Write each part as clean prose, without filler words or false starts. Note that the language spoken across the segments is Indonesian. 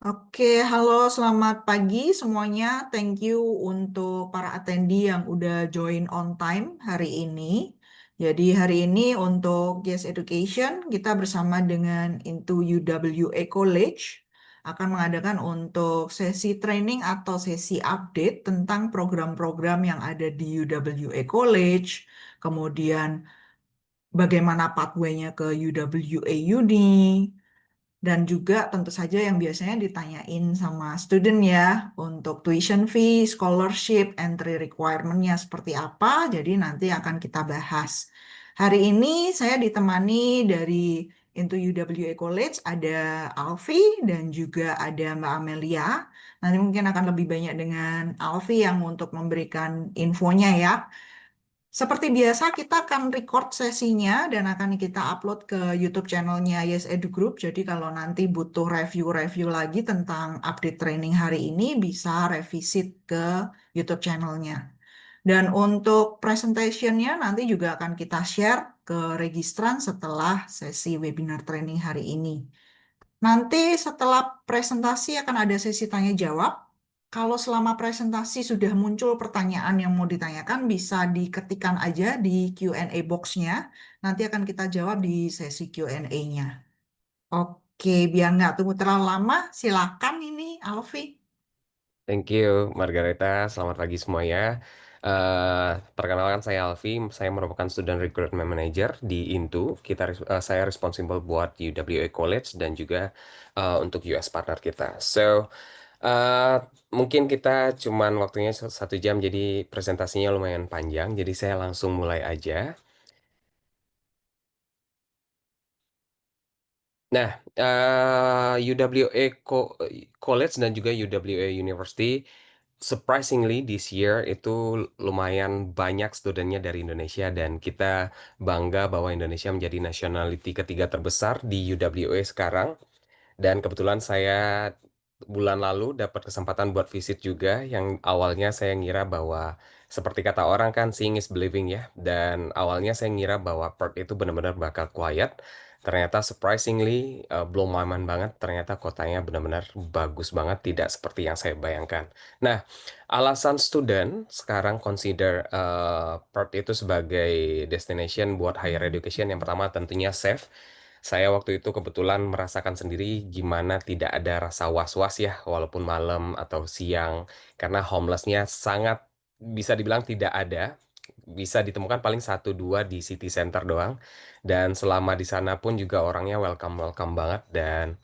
Oke, halo, selamat pagi semuanya. Thank you untuk para attendee yang udah join on time hari ini. Jadi hari ini untuk Yes Education, kita bersama dengan Into UWA College akan mengadakan untuk sesi training atau sesi update tentang program-program yang ada di UWA College, kemudian bagaimana pathway-nya ke UWA Uni, dan juga tentu saja yang biasanya ditanyain sama student ya, untuk tuition fee, scholarship, entry requirement-nya seperti apa, jadi nanti akan kita bahas. Hari ini saya ditemani dari Into UWA College, ada Alfi dan juga ada Mbak Amelia. Nanti mungkin akan lebih banyak dengan Alfi yang untuk memberikan infonya ya. Seperti biasa, kita akan record sesinya dan akan kita upload ke YouTube channelnya Yes Edu Group. Jadi kalau nanti butuh review-review lagi tentang update training hari ini, bisa revisit ke YouTube channelnya. Dan untuk presentationnya nanti juga akan kita share ke registran setelah sesi webinar training hari ini. Nanti setelah presentasi akan ada sesi tanya jawab. Kalau selama presentasi sudah muncul pertanyaan yang mau ditanyakan, bisa diketikkan aja di Q&A box-nya. Nanti akan kita jawab di sesi Q&A-nya. Oke, biar nggak tunggu terlalu lama, silakan ini Alfi. Thank you, Margareta. Selamat pagi semuanya. Perkenalkan saya Alfi, saya merupakan Student Recruitment Manager di Intu. Saya responsible buat UWA College dan juga untuk US partner kita. Uh, Mungkin kita cuman waktunya 1 jam, jadi presentasinya lumayan panjang. Jadi saya langsung mulai aja. Nah, UWA College dan juga UWA University surprisingly this year itu lumayan banyak studennya dari Indonesia dan kita bangga bahwa Indonesia menjadi nationality ketiga terbesar di UWA sekarang. Dan kebetulan saya bulan lalu dapat kesempatan buat visit juga yang awalnya saya ngira bahwa seperti kata orang kan seeing is believing ya. Dan awalnya saya ngira bahwa Perth itu benar-benar bakal quiet. Ternyata surprisingly blow my mind banget. Ternyata kotanya benar-benar bagus banget, tidak seperti yang saya bayangkan. Nah, alasan student sekarang consider Perth itu sebagai destination buat higher education yang pertama tentunya safe. Saya waktu itu kebetulan merasakan sendiri gimana tidak ada rasa was-was ya, walaupun malam atau siang, karena homelessnya sangat bisa dibilang tidak ada. Bisa ditemukan paling satu dua di city center doang. Dan selama di sana pun juga orangnya welcome-welcome banget dan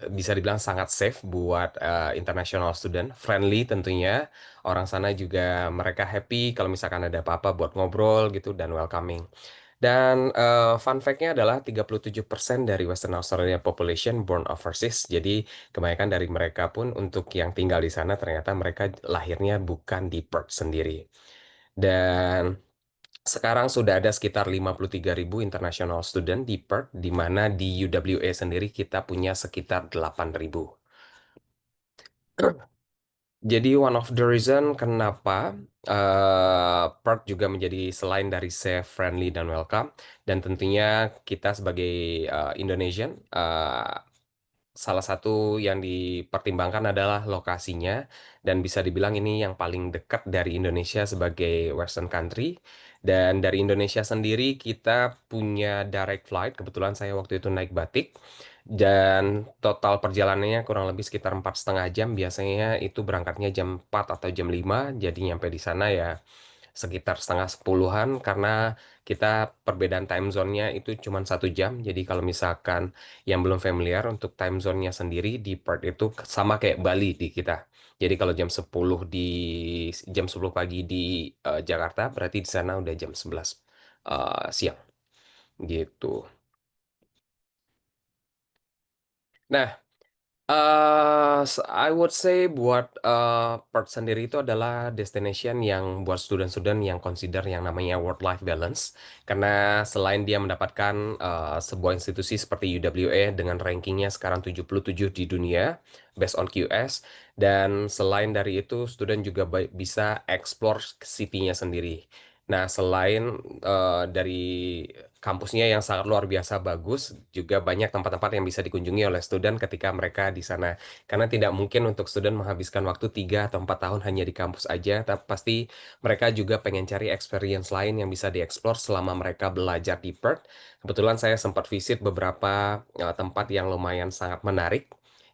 bisa dibilang sangat safe buat international student, friendly tentunya. Orang sana juga mereka happy kalau misalkan ada apa-apa buat ngobrol gitu dan welcoming. Dan fun fact-nya adalah 37% dari Western Australia population born overseas. Jadi kebanyakan dari mereka pun untuk yang tinggal di sana ternyata mereka lahirnya bukan di Perth sendiri. Dan sekarang sudah ada sekitar 53.000 international student di Perth, di mana di UWA sendiri kita punya sekitar 8.000. Jadi one of the reason kenapa Perth juga menjadi selain dari safe, friendly, dan welcome, dan tentunya kita sebagai Indonesian, salah satu yang dipertimbangkan adalah lokasinya, dan bisa dibilang ini yang paling dekat dari Indonesia sebagai Western country. Dan dari Indonesia sendiri kita punya direct flight, kebetulan saya waktu itu naik Batik, dan total perjalanannya kurang lebih sekitar 4,5 jam. Biasanya itu berangkatnya jam 4 atau jam 5, jadi nyampe di sana ya sekitar setengah sepuluhan karena kita perbedaan time zone-nya itu cuma 1 jam. Jadi kalau misalkan yang belum familiar untuk time zone-nya sendiri di Perth itu sama kayak Bali di kita. Jadi kalau jam 10 pagi di Jakarta berarti di sana udah jam 11 siang gitu. Nah, I would say buat Perth sendiri itu adalah destination yang buat student-student yang consider yang namanya work-life balance. Karena selain dia mendapatkan sebuah institusi seperti UWA dengan rankingnya sekarang 77 di dunia, based on QS, dan selain dari itu, student juga bisa explore city-nya sendiri. Nah, selain dari kampusnya yang sangat luar biasa bagus, juga banyak tempat-tempat yang bisa dikunjungi oleh student ketika mereka di sana. Karena tidak mungkin untuk student menghabiskan waktu 3 atau 4 tahun hanya di kampus aja, tapi pasti mereka juga pengen cari experience lain yang bisa dieksplor selama mereka belajar di Perth. Kebetulan saya sempat visit beberapa tempat yang lumayan sangat menarik,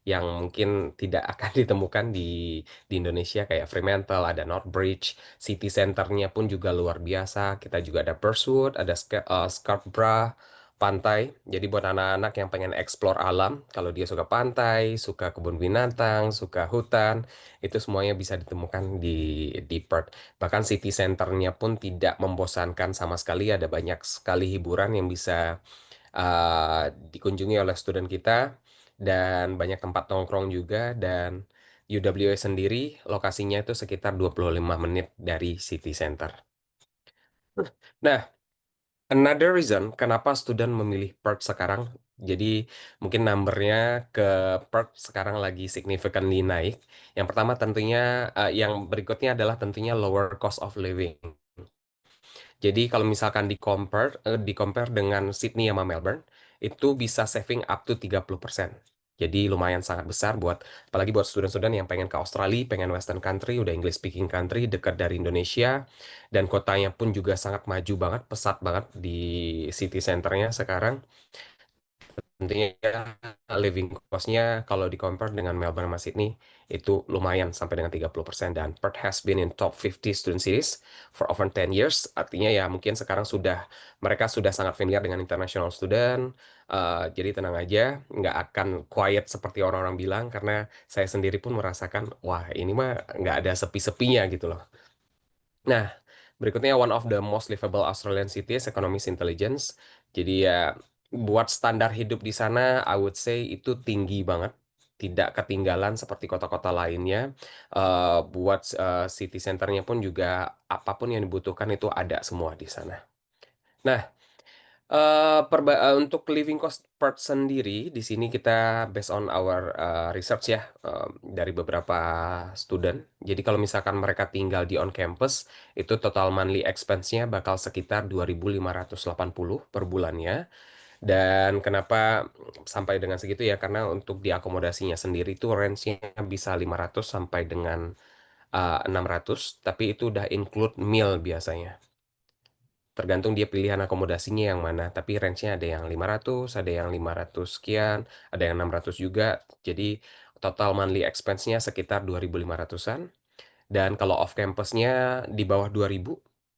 yang mungkin tidak akan ditemukan di Indonesia kayak Fremantle, ada Northbridge, City Centernya pun juga luar biasa. Kita juga ada Burswood, ada Scarborough, pantai. Jadi buat anak-anak yang pengen explore alam, kalau dia suka pantai, suka kebun binatang, suka hutan, itu semuanya bisa ditemukan di Perth. Bahkan City Centernya pun tidak membosankan sama sekali. Ada banyak sekali hiburan yang bisa dikunjungi oleh student kita, dan banyak tempat nongkrong juga. Dan UWA sendiri lokasinya itu sekitar 25 menit dari city center. Nah, another reason kenapa student memilih Perth sekarang, jadi mungkin numbernya ke Perth sekarang lagi significantly naik. Yang pertama tentunya, yang berikutnya adalah tentunya lower cost of living. Jadi kalau misalkan di compare dengan Sydney sama Melbourne, itu bisa saving up to 30%. Jadi lumayan sangat besar buat, apalagi buat student-student yang pengen ke Australia, pengen Western country, udah English speaking country, dekat dari Indonesia, dan kotanya pun juga sangat maju banget, pesat banget di city centernya sekarang. Tentunya living cost-nya kalau di compare dengan Melbourne sama Sydney itu lumayan sampai dengan 30%. Dan Perth has been in top 50 student cities for over 10 years. Artinya ya mungkin sekarang mereka sudah sangat familiar dengan international student. Jadi tenang aja, nggak akan quiet seperti orang-orang bilang, karena saya sendiri pun merasakan, wah ini mah nggak ada sepi-sepinya gitu loh. Nah, berikutnya one of the most livable Australian cities, Economist Intelligence. Jadi ya buat standar hidup di sana, I would say itu tinggi banget. Tidak ketinggalan seperti kota-kota lainnya. Buat city centernya pun juga apapun yang dibutuhkan itu ada semua di sana. Nah, untuk living cost part sendiri, di sini kita based on our research ya, dari beberapa student. Jadi kalau misalkan mereka tinggal di on campus, itu total monthly expense-nya bakal sekitar 2.580 per bulannya. Dan kenapa sampai dengan segitu ya? Karena untuk di akomodasinya sendiri itu range-nya bisa 500 sampai dengan 600, tapi itu udah include meal biasanya. Tergantung dia pilihan akomodasinya yang mana, tapi range-nya ada yang 500, ada yang 500 sekian, ada yang 600 juga. Jadi total monthly expense-nya sekitar 2.500-an. Dan kalau off campus-nya di bawah 2.000,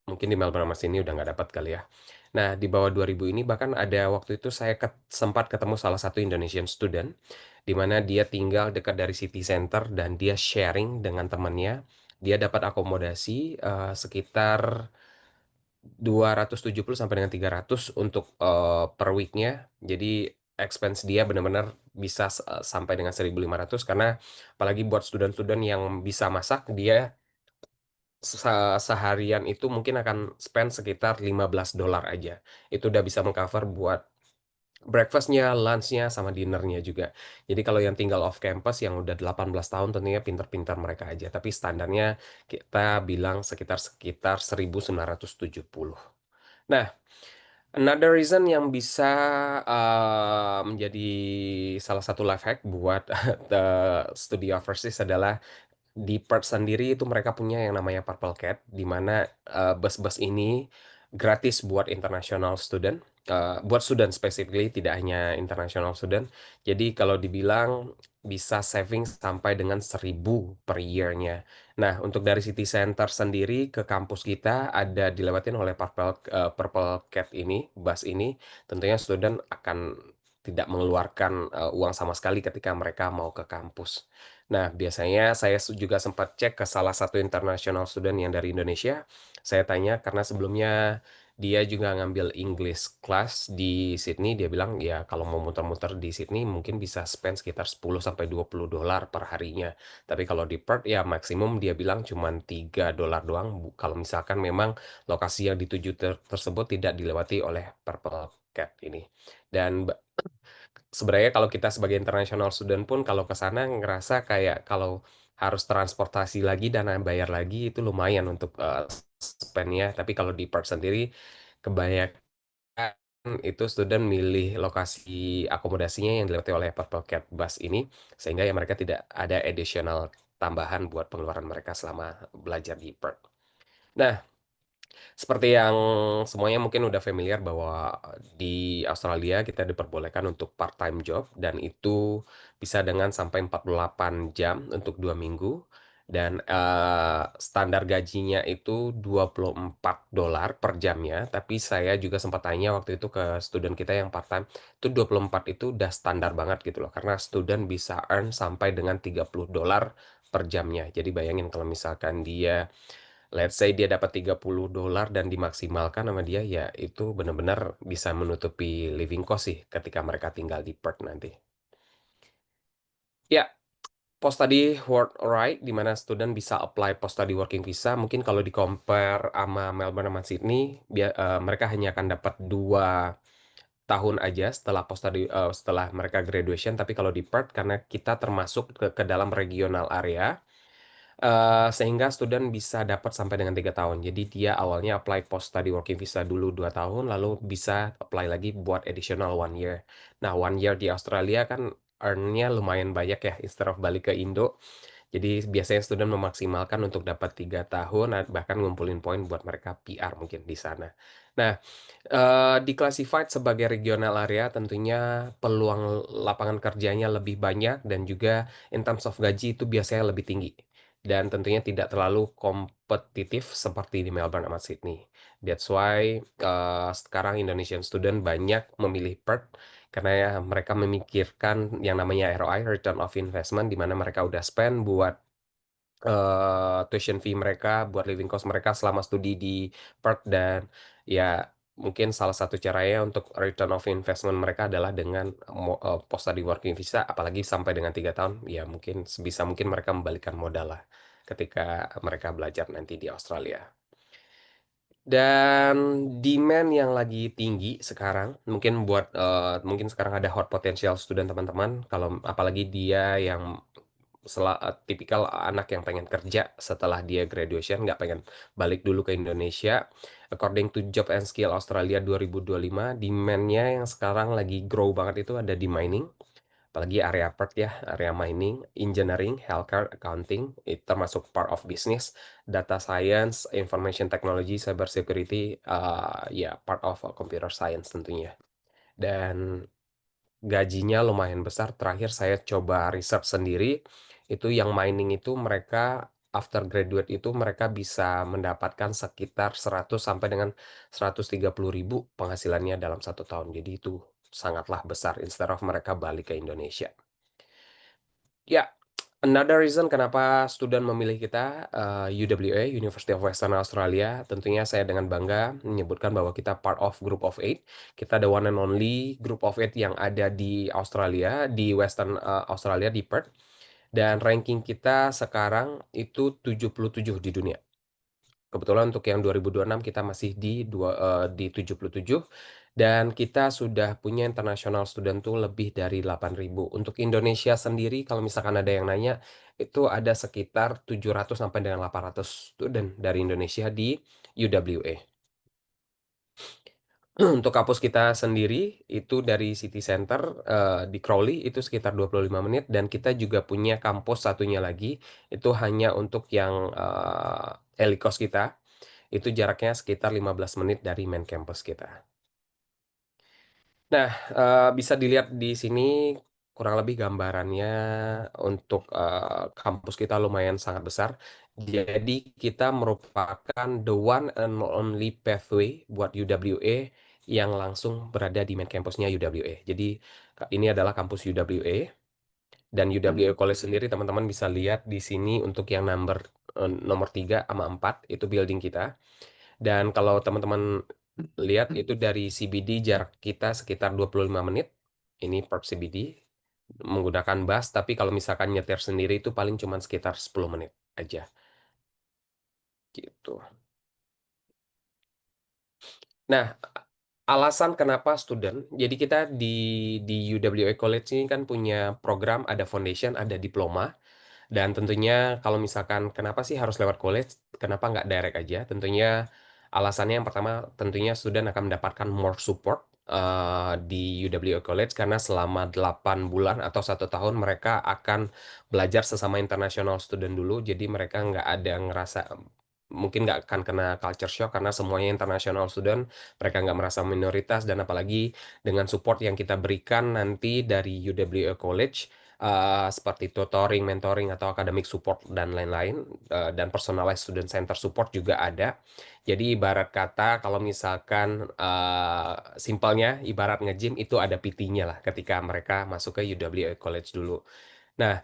mungkin di Melbourne sama sini udah nggak dapat kali ya. Nah, di bawah 2.000 ini bahkan ada waktu itu saya sempat ketemu salah satu Indonesian student, di mana dia tinggal dekat dari city center dan dia sharing dengan temannya. Dia dapat akomodasi sekitar 270 sampai dengan 300 untuk per weeknya. Jadi expense dia benar-benar bisa sampai dengan 1.500, karena apalagi buat student-student yang bisa masak, dia seharian itu mungkin akan spend sekitar $15 aja. Itu udah bisa mengcover buat breakfastnya, lunchnya, sama dinnernya juga. Jadi kalau yang tinggal off campus yang udah 18 tahun tentunya pintar-pintar mereka aja. Tapi standarnya kita bilang sekitar sekitar 1.970. Nah, another reason yang bisa menjadi salah satu life hack buat the studi overseas adalah di Perth sendiri itu mereka punya yang namanya Purple Cat, di mana bus-bus ini gratis buat international student, buat student specifically, tidak hanya international student. Jadi kalau dibilang bisa saving sampai dengan 1.000 per year-nya. Nah, untuk dari city center sendiri ke kampus kita ada dilewatin oleh Purple Cat ini, bus ini, tentunya student akan tidak mengeluarkan uang sama sekali ketika mereka mau ke kampus. Nah, biasanya saya juga sempat cek ke salah satu international student yang dari Indonesia. Saya tanya karena sebelumnya dia juga ngambil English class di Sydney. Dia bilang ya kalau mau muter-muter di Sydney mungkin bisa spend sekitar 10 sampai $20 per harinya. Tapi kalau di Perth ya maksimum dia bilang cuma $3 doang, kalau misalkan memang lokasi yang dituju tersebut tidak dilewati oleh Purple Cat ini. Dan sebenarnya kalau kita sebagai international student pun kalau ke sana ngerasa kayak kalau harus transportasi lagi dan bayar lagi itu lumayan untuk spend-nya. Tapi kalau di Perth sendiri kebanyakan itu student milih lokasi akomodasinya yang dilewati oleh Purple Cat Bus ini, sehingga ya mereka tidak ada additional tambahan buat pengeluaran mereka selama belajar di Perth. Nah, seperti yang semuanya mungkin udah familiar bahwa di Australia kita diperbolehkan untuk part-time job dan itu bisa dengan sampai 48 jam untuk 2 minggu dan standar gajinya itu $24 per jamnya. Tapi saya juga sempat tanya waktu itu ke student kita yang part-time, itu 24 itu udah standar banget gitu loh, karena student bisa earn sampai dengan $30 per jamnya. Jadi bayangin kalau misalkan dia, let's say dia dapat $30 dan dimaksimalkan sama dia, ya itu benar-benar bisa menutupi living cost sih ketika mereka tinggal di Perth nanti. Ya, post study work right, di mana student bisa apply post study working visa. Mungkin kalau di compare sama Melbourne sama Sydney, mereka hanya akan dapat 2 tahun aja setelah post study, setelah mereka graduation. Tapi kalau di Perth, karena kita termasuk ke dalam regional area, sehingga student bisa dapat sampai dengan 3 tahun. Jadi dia awalnya apply post study working visa dulu 2 tahun, lalu bisa apply lagi buat additional 1 year. Nah, 1 year di Australia kan earn-nya lumayan banyak ya, instead of balik ke Indo. Jadi biasanya student memaksimalkan untuk dapat 3 tahun, bahkan ngumpulin poin buat mereka PR mungkin di sana. Nah, di-classified sebagai regional area, tentunya peluang lapangan kerjanya lebih banyak dan juga in terms of gaji itu biasanya lebih tinggi. Dan tentunya tidak terlalu kompetitif seperti di Melbourne sama Sydney. That's why sekarang Indonesian student banyak memilih Perth karena ya mereka memikirkan yang namanya ROI, Return of Investment, di mana mereka udah spend buat tuition fee mereka, buat living cost mereka selama studi di Perth, dan ya mungkin salah satu caranya untuk return of investment mereka adalah dengan post study working visa, apalagi sampai dengan 3 tahun, ya mungkin sebisa mungkin mereka membalikkan modal lah ketika mereka belajar nanti di Australia. Dan demand yang lagi tinggi sekarang, mungkin sekarang ada hot potential student teman-teman, kalau apalagi dia yang tipikal anak yang pengen kerja setelah dia graduation, nggak pengen balik dulu ke Indonesia. According to Job and Skill Australia 2025, demand-nya yang sekarang lagi grow banget itu ada di mining, apalagi area Perth ya, area mining, engineering, healthcare, accounting, itu termasuk part of business, data science, information technology, cyber security, ya part of computer science tentunya. Dan gajinya lumayan besar. Terakhir saya coba riset sendiri, itu yang mining itu mereka after graduate itu mereka bisa mendapatkan sekitar 100 sampai dengan 130 ribu penghasilannya dalam 1 tahun. Jadi itu sangatlah besar instead of mereka balik ke Indonesia. Ya, another reason kenapa student memilih kita, UWA, University of Western Australia, tentunya saya dengan bangga menyebutkan bahwa kita part of Group of Eight. Kita the one and only Group of Eight yang ada di Australia, di Western Australia, di Perth. Dan ranking kita sekarang itu 77 di dunia. Kebetulan untuk yang 2026 kita masih di 77, dan kita sudah punya international student tuh lebih dari 8.000. Untuk Indonesia sendiri kalau misalkan ada yang nanya, itu ada sekitar 700 sampai dengan 800 student dari Indonesia di UWA. Untuk kampus kita sendiri itu dari City Center di Crawley itu sekitar 25 menit, dan kita juga punya kampus satunya lagi itu hanya untuk yang Elikos kita, itu jaraknya sekitar 15 menit dari main campus kita. Nah, bisa dilihat di sini kurang lebih gambarannya untuk kampus kita lumayan sangat besar. Jadi kita merupakan the one and only pathway buat UWA yang langsung berada di main campusnya UWA. Jadi ini adalah kampus UWA, dan UWA College sendiri teman-teman bisa lihat di sini untuk yang nomor 3 sama 4 itu building kita. Dan kalau teman-teman lihat itu dari CBD jarak kita sekitar 25 menit. Ini Perth CBD menggunakan bus, tapi kalau misalkan nyetir sendiri itu paling cuma sekitar 10 menit aja. Gitu. Nah, alasan kenapa student, jadi kita di UWA College ini kan punya program, ada foundation, ada diploma. Dan tentunya kalau misalkan kenapa sih harus lewat college, kenapa nggak direct aja? Tentunya alasannya yang pertama, tentunya student akan mendapatkan more support di UWA College karena selama 8 bulan atau 1 tahun mereka akan belajar sesama international student dulu. Jadi mereka nggak ada ngerasa mungkin nggak akan kena culture shock karena semuanya international student, mereka nggak merasa minoritas dan apalagi dengan support yang kita berikan nanti dari UWA College seperti tutoring, mentoring atau academic support dan lain-lain dan personalized student center support juga ada. Jadi ibarat kata kalau misalkan simpelnya ibarat nge-gym itu ada PT-nya lah ketika mereka masuk ke UWA College dulu. Nah,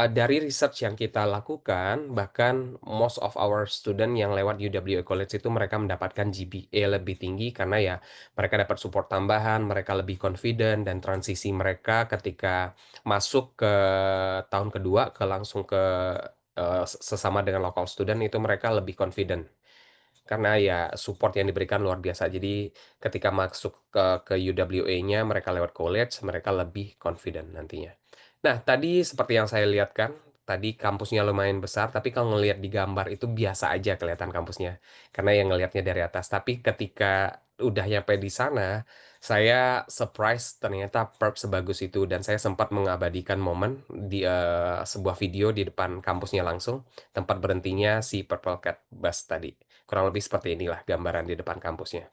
dari research yang kita lakukan, bahkan most of our student yang lewat UWA College itu mereka mendapatkan GPA lebih tinggi karena ya mereka dapat support tambahan, mereka lebih confident dan transisi mereka ketika masuk ke tahun kedua ke langsung ke sesama dengan local student itu mereka lebih confident karena ya support yang diberikan luar biasa. Jadi ketika masuk ke UWA-nya mereka lewat college, mereka lebih confident nantinya. Nah, tadi seperti yang saya lihat kan, tadi kampusnya lumayan besar, tapi kalau ngelihat di gambar itu biasa aja kelihatan kampusnya. Karena yang ngelihatnya dari atas. Tapi ketika udah nyampe di sana, saya surprise ternyata perp sebagus itu dan saya sempat mengabadikan momen di sebuah video di depan kampusnya langsung, tempat berhentinya si Purple Cat Bus tadi. Kurang lebih seperti inilah gambaran di depan kampusnya.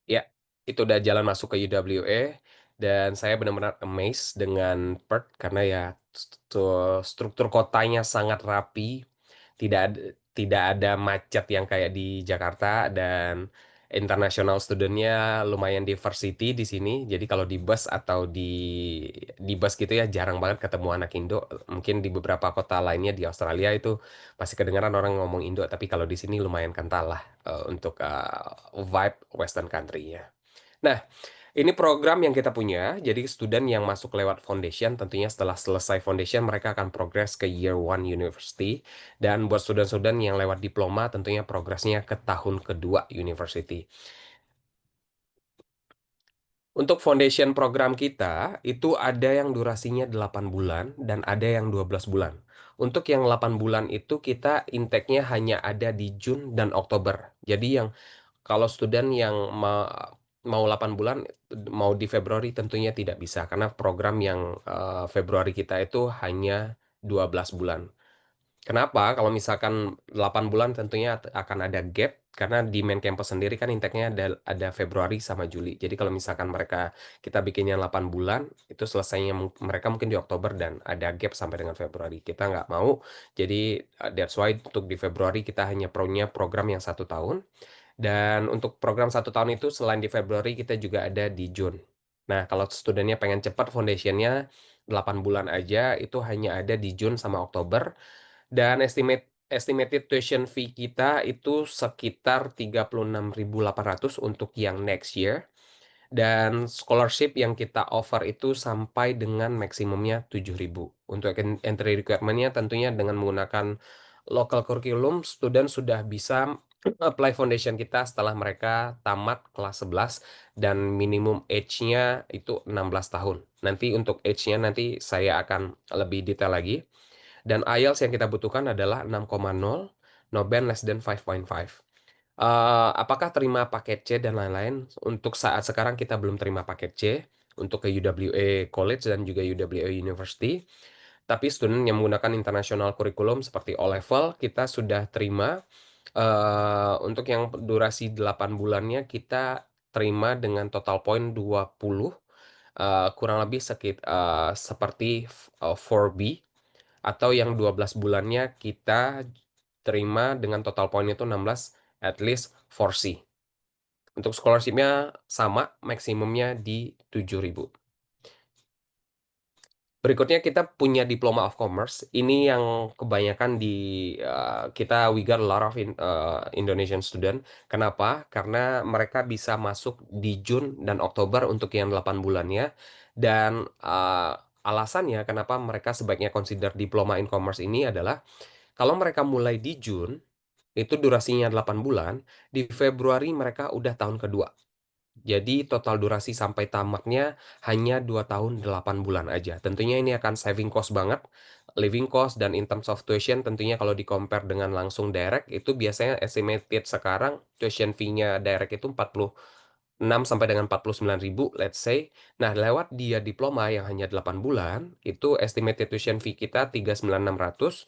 Ya, itu udah jalan masuk ke UWA dan saya benar-benar amazed dengan Perth karena ya struktur kotanya sangat rapi, tidak ada macet yang kayak di Jakarta dan international studentnya lumayan diversity di sini. Jadi kalau di bus atau di bus gitu ya jarang banget ketemu anak Indo. Mungkin di beberapa kota lainnya di Australia itu masih kedengaran orang ngomong Indo, tapi kalau di sini lumayan kental lah untuk vibe Western country ya. Nah, ini program yang kita punya. Jadi student yang masuk lewat foundation, tentunya setelah selesai foundation mereka akan progress ke year one university. Dan buat student-student yang lewat diploma, tentunya progresnya ke tahun kedua university. Untuk foundation program kita, itu ada yang durasinya 8 bulan dan ada yang 12 bulan. Untuk yang 8 bulan itu kita intake-nya hanya ada di Jun dan Oktober. Jadi yang kalau student yang mau 8 bulan, mau di Februari tentunya tidak bisa karena program yang Februari kita itu hanya 12 bulan. Kenapa? Kalau misalkan 8 bulan tentunya akan ada gap karena di main campus sendiri kan intake-nya ada Februari sama Juli. Jadi kalau misalkan kita bikinnya 8 bulan, itu selesainya mereka mungkin di Oktober dan ada gap sampai dengan Februari. Kita nggak mau. Jadi that's why untuk di Februari kita hanya punya program yang 1 tahun. Dan untuk program 1 tahun itu selain di Februari kita juga ada di June. Nah, kalau studentnya pengen cepat foundationnya 8 bulan aja itu hanya ada di June sama Oktober. Dan estimated tuition fee kita itu sekitar 36.800 untuk yang next year. Dan scholarship yang kita offer itu sampai dengan maksimumnya 7.000. Untuk entry requirement-nya tentunya dengan menggunakan local curriculum, student sudah bisa apply foundation kita setelah mereka tamat kelas 11 dan minimum age-nya itu 16 tahun. Nanti untuk age-nya nanti saya akan lebih detail lagi. Dan IELTS yang kita butuhkan adalah 6,0, no band less than 5.5. Apakah terima paket C dan lain-lain? Untuk saat sekarang kita belum terima paket C untuk ke UWA College dan juga UWA University. Tapi student yang menggunakan international curriculum seperti O-Level kita sudah terima. Untuk yang durasi 8 bulannya kita terima dengan total point 20, kurang lebih seperti 4B atau yang 12 bulannya kita terima dengan total poin itu 16 at least 4C. Untuk scholarship-nya sama, maksimumnya di 7.000. Berikutnya kita punya Diploma of Commerce. Ini yang kebanyakan we got a lot of Indonesian student. Kenapa? Karena mereka bisa masuk di Jun dan Oktober untuk yang 8 bulannya. Dan alasannya kenapa mereka sebaiknya consider Diploma in Commerce ini adalah kalau mereka mulai di Jun, itu durasinya 8 bulan, di Februari mereka udah tahun kedua. Jadi total durasi sampai tamatnya hanya 2 tahun 8 bulan aja. Tentunya ini akan saving cost banget, living cost dan in terms of tuition tentunya kalau di-compare dengan langsung direct itu biasanya estimated sekarang tuition fee-nya direct itu 46 sampai dengan 49.000 let's say. Nah, lewat dia diploma yang hanya 8 bulan, itu estimated tuition fee kita 39.600.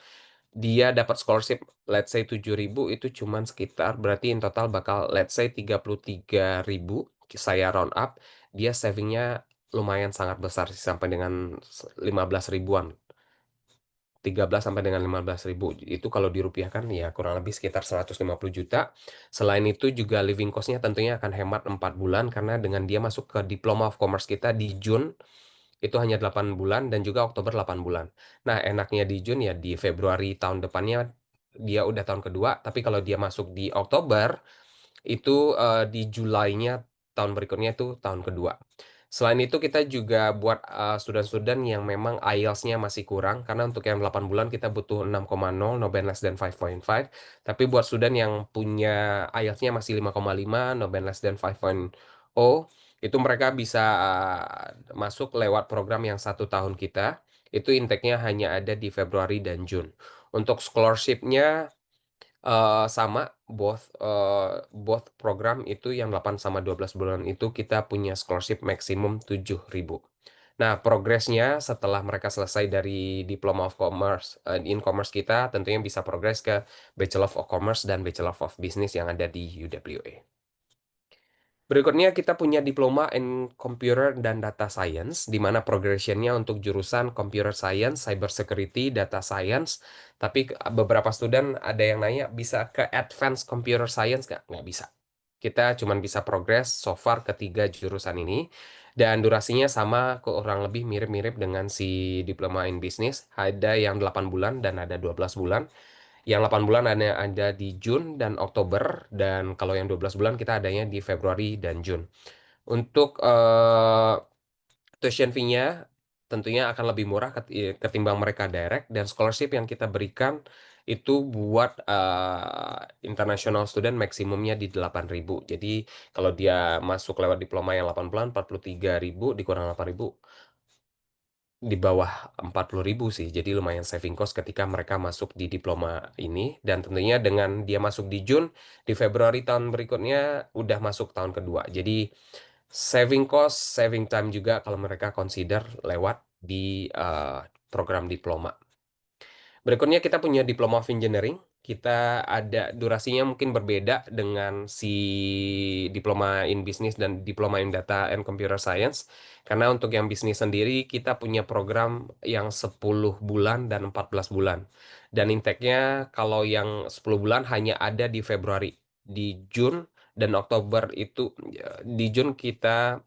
Dia dapat scholarship let's say 7.000 itu cuman sekitar berarti in total bakal let's say 33.000 saya round up, dia savingnya lumayan sangat besar sih sampai dengan 15 ribuan. 13 sampai dengan 15.000 itu kalau dirupiahkan ya kurang lebih sekitar 150 juta. Selain itu juga living cost-nya tentunya akan hemat 4 bulan karena dengan dia masuk ke Diploma of Commerce kita di June itu hanya 8 bulan dan juga Oktober 8 bulan. Nah, enaknya di June ya di Februari tahun depannya dia udah tahun kedua, tapi kalau dia masuk di Oktober itu di Julainya tahun berikutnya itu tahun kedua. Selain itu kita juga buat student-student yang memang IELTS-nya masih kurang karena untuk yang 8 bulan kita butuh 6,0 no band less than 5.5. Tapi buat student yang punya IELTS-nya masih 5,5 no band less than 5.0 itu mereka bisa masuk lewat program yang 1 tahun kita. Itu intake-nya hanya ada di Februari dan Juni. Untuk scholarship-nya sama both program itu yang 8 sama 12 bulan itu kita punya scholarship maksimum 7.000. Nah, progresnya setelah mereka selesai dari Diploma of Commerce in Commerce kita tentunya bisa progres ke Bachelor of Commerce dan Bachelor of Business yang ada di UWA. Berikutnya kita punya Diploma in Computer dan Data Science, di mana progressionnya untuk jurusan Computer Science, Cyber Security, Data Science. Tapi beberapa student ada yang nanya, bisa ke Advanced Computer Science nggak? Nggak bisa. Kita cuma bisa progres so far ketiga jurusan ini. Dan durasinya sama, kurang lebih mirip-mirip dengan si Diploma in Business. Ada yang 8 bulan dan ada 12 bulan. Yang 8 bulan ada di Juni dan Oktober, dan kalau yang 12 bulan kita adanya di Februari dan Juni. Untuk tuition fee-nya tentunya akan lebih murah ketimbang mereka direct, dan scholarship yang kita berikan itu buat international student maksimumnya di 8.000. Jadi kalau dia masuk lewat diploma yang 8 bulan 43.000 dikurang 8.000 di bawah 40.000 sih. Jadi lumayan saving cost ketika mereka masuk di diploma ini. Dan tentunya dengan dia masuk di June, di Februari tahun berikutnya udah masuk tahun kedua. Jadi saving cost, saving time juga kalau mereka consider lewat di program diploma. Berikutnya kita punya Diploma of Engineering. Kita ada durasinya mungkin berbeda dengan si Diploma in Business dan Diploma in Data and Computer Science. Karena untuk yang bisnis sendiri kita punya program yang 10 bulan dan 14 bulan. Dan intake-nya kalau yang 10 bulan hanya ada di Februari. Di Juni dan Oktober itu, di Juni kita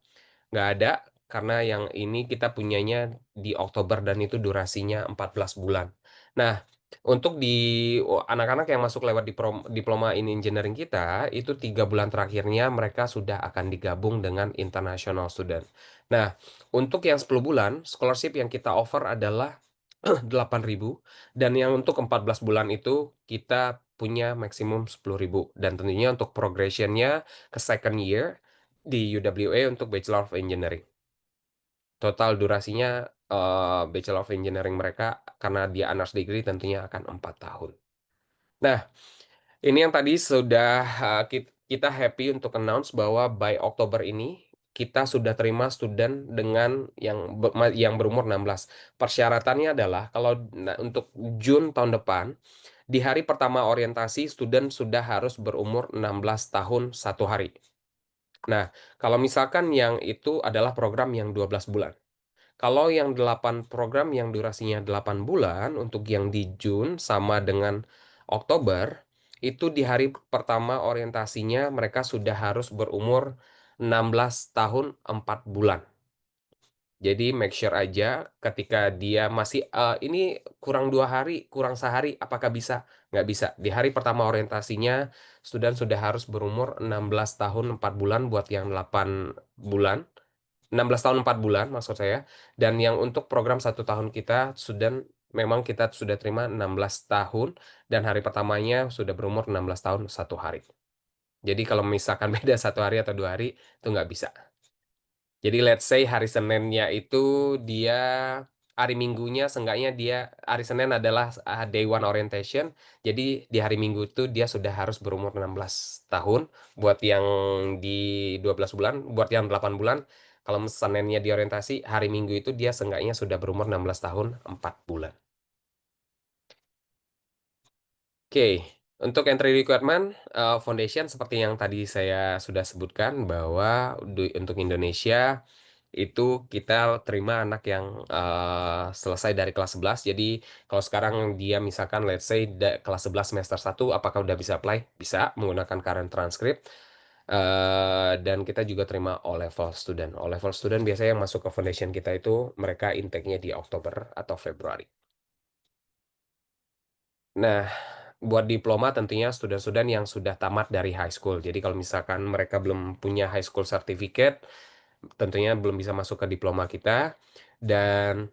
nggak ada karena yang ini kita punyanya di Oktober dan itu durasinya 14 bulan. Nah, untuk di anak-anak yang masuk lewat diploma in engineering kita, itu 3 bulan terakhirnya mereka sudah akan digabung dengan international student. Nah, untuk yang 10 bulan, scholarship yang kita offer adalah 8.000, dan yang untuk 14 bulan itu kita punya maksimum 10.000, dan tentunya untuk progressionnya ke second year di UWA untuk Bachelor of Engineering. Total durasinya Bachelor of Engineering mereka karena dia honors degree tentunya akan 4 tahun. Nah, ini yang tadi sudah kita happy untuk announce bahwa by Oktober ini kita sudah terima student dengan yang berumur 16. Persyaratannya adalah kalau untuk June tahun depan, di hari pertama orientasi student sudah harus berumur 16 tahun 1 hari. Nah, kalau misalkan yang itu adalah program yang 12 bulan. Kalau yang 8 program yang durasinya 8 bulan untuk yang di June sama dengan Oktober, itu di hari pertama orientasinya mereka sudah harus berumur 16 tahun 4 bulan. Jadi make sure aja ketika dia masih ini kurang 2 hari, kurang sehari, apakah bisa? Nggak bisa. Di hari pertama orientasinya, student sudah harus berumur 16 tahun 4 bulan buat yang 8 bulan. 16 tahun 4 bulan maksud saya. Dan yang untuk program 1 tahun kita sudah memang kita sudah terima 16 tahun dan hari pertamanya sudah berumur 16 tahun 1 hari. Jadi kalau misalkan beda 1 hari atau 2 hari itu nggak bisa. Jadi let's say hari Seninnya itu dia hari Minggunya seenggaknya dia hari Senin adalah day one orientation. Jadi di hari Minggu itu dia sudah harus berumur 16 tahun buat yang di 12 bulan, buat yang 8 bulan. Kalau Seninnya di orientasi, hari Minggu itu dia seenggaknya sudah berumur 16 tahun 4 bulan. Oke, untuk entry requirement foundation seperti yang tadi saya sudah sebutkan bahwa untuk Indonesia itu kita terima anak yang selesai dari kelas 11. Jadi kalau sekarang dia misalkan let's say kelas 11 semester 1, apakah udah bisa apply? Bisa menggunakan current transcript. Dan kita juga terima O-level student. O-level student biasanya yang masuk ke foundation kita itu mereka intake-nya di Oktober atau Februari. Nah, buat diploma tentunya student-student yang sudah tamat dari high school. Jadi kalau misalkan mereka belum punya high school certificate, tentunya belum bisa masuk ke diploma kita. Dan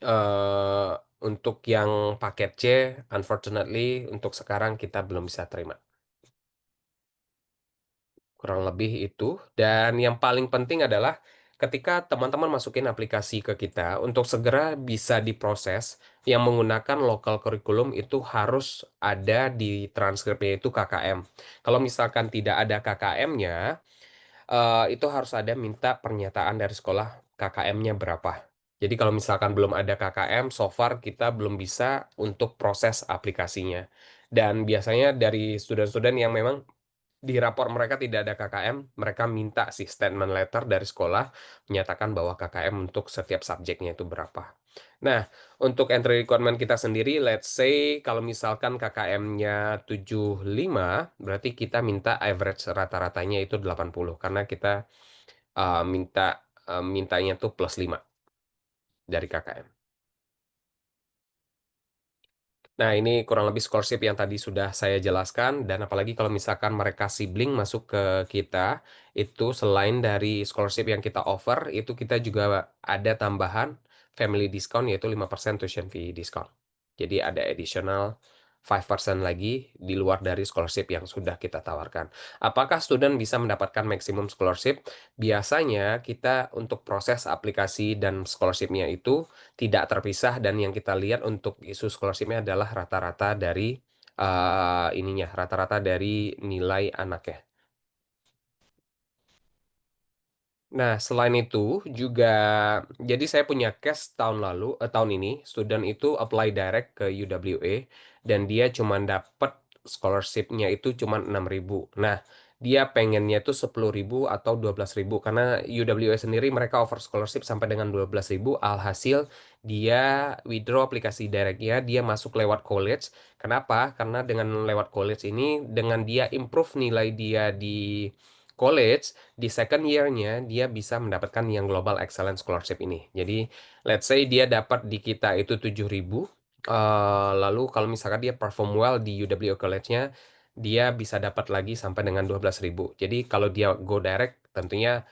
eh, untuk yang paket C, unfortunately untuk sekarang kita belum bisa terima. Kurang lebih itu. Dan yang paling penting adalah ketika teman-teman masukin aplikasi ke kita, untuk segera bisa diproses, yang menggunakan lokal kurikulum itu harus ada di transkripnya itu KKM. Kalau misalkan tidak ada KKM-nya, itu harus ada minta pernyataan dari sekolah KKM-nya berapa. Jadi kalau misalkan belum ada KKM, so far kita belum bisa untuk proses aplikasinya. Dan biasanya dari student-student yang memang di rapor mereka tidak ada KKM, mereka minta sih statement letter dari sekolah menyatakan bahwa KKM untuk setiap subjeknya itu berapa. Nah, untuk entry requirement kita sendiri, let's say kalau misalkan KKM-nya 75, berarti kita minta average rata-ratanya itu 80 karena kita minta mintanya tuh plus 5 dari KKM. Nah, ini kurang lebih scholarship yang tadi sudah saya jelaskan, dan apalagi kalau misalkan mereka sibling masuk ke kita, itu selain dari scholarship yang kita offer, itu kita juga ada tambahan family discount, yaitu 5% tuition fee discount. Jadi ada additional 5% lagi di luar dari scholarship yang sudah kita tawarkan. Apakah student bisa mendapatkan maximum scholarship? Biasanya kita untuk proses aplikasi dan scholarshipnya itu tidak terpisah, dan yang kita lihat untuk isu scholarshipnya adalah rata-rata dari rata-rata dari nilai anaknya. Nah, selain itu juga, jadi saya punya case tahun lalu, tahun ini, student itu apply direct ke UWA, dan dia cuma dapat scholarship-nya itu cuma 6.000. Nah, dia pengennya itu 10.000 atau 12.000, karena UWA sendiri mereka offer scholarship sampai dengan 12.000, alhasil dia withdraw aplikasi directnya, dia masuk lewat college. Kenapa? Karena dengan lewat college ini, dengan dia improve nilai dia di college, di second year-nya dia bisa mendapatkan yang Global Excellence Scholarship ini. Jadi, let's say dia dapat di kita itu 7.000, lalu kalau misalkan dia perform well di UWO College-nya, dia bisa dapat lagi sampai dengan 12.000. Jadi, kalau dia go direct, tentunya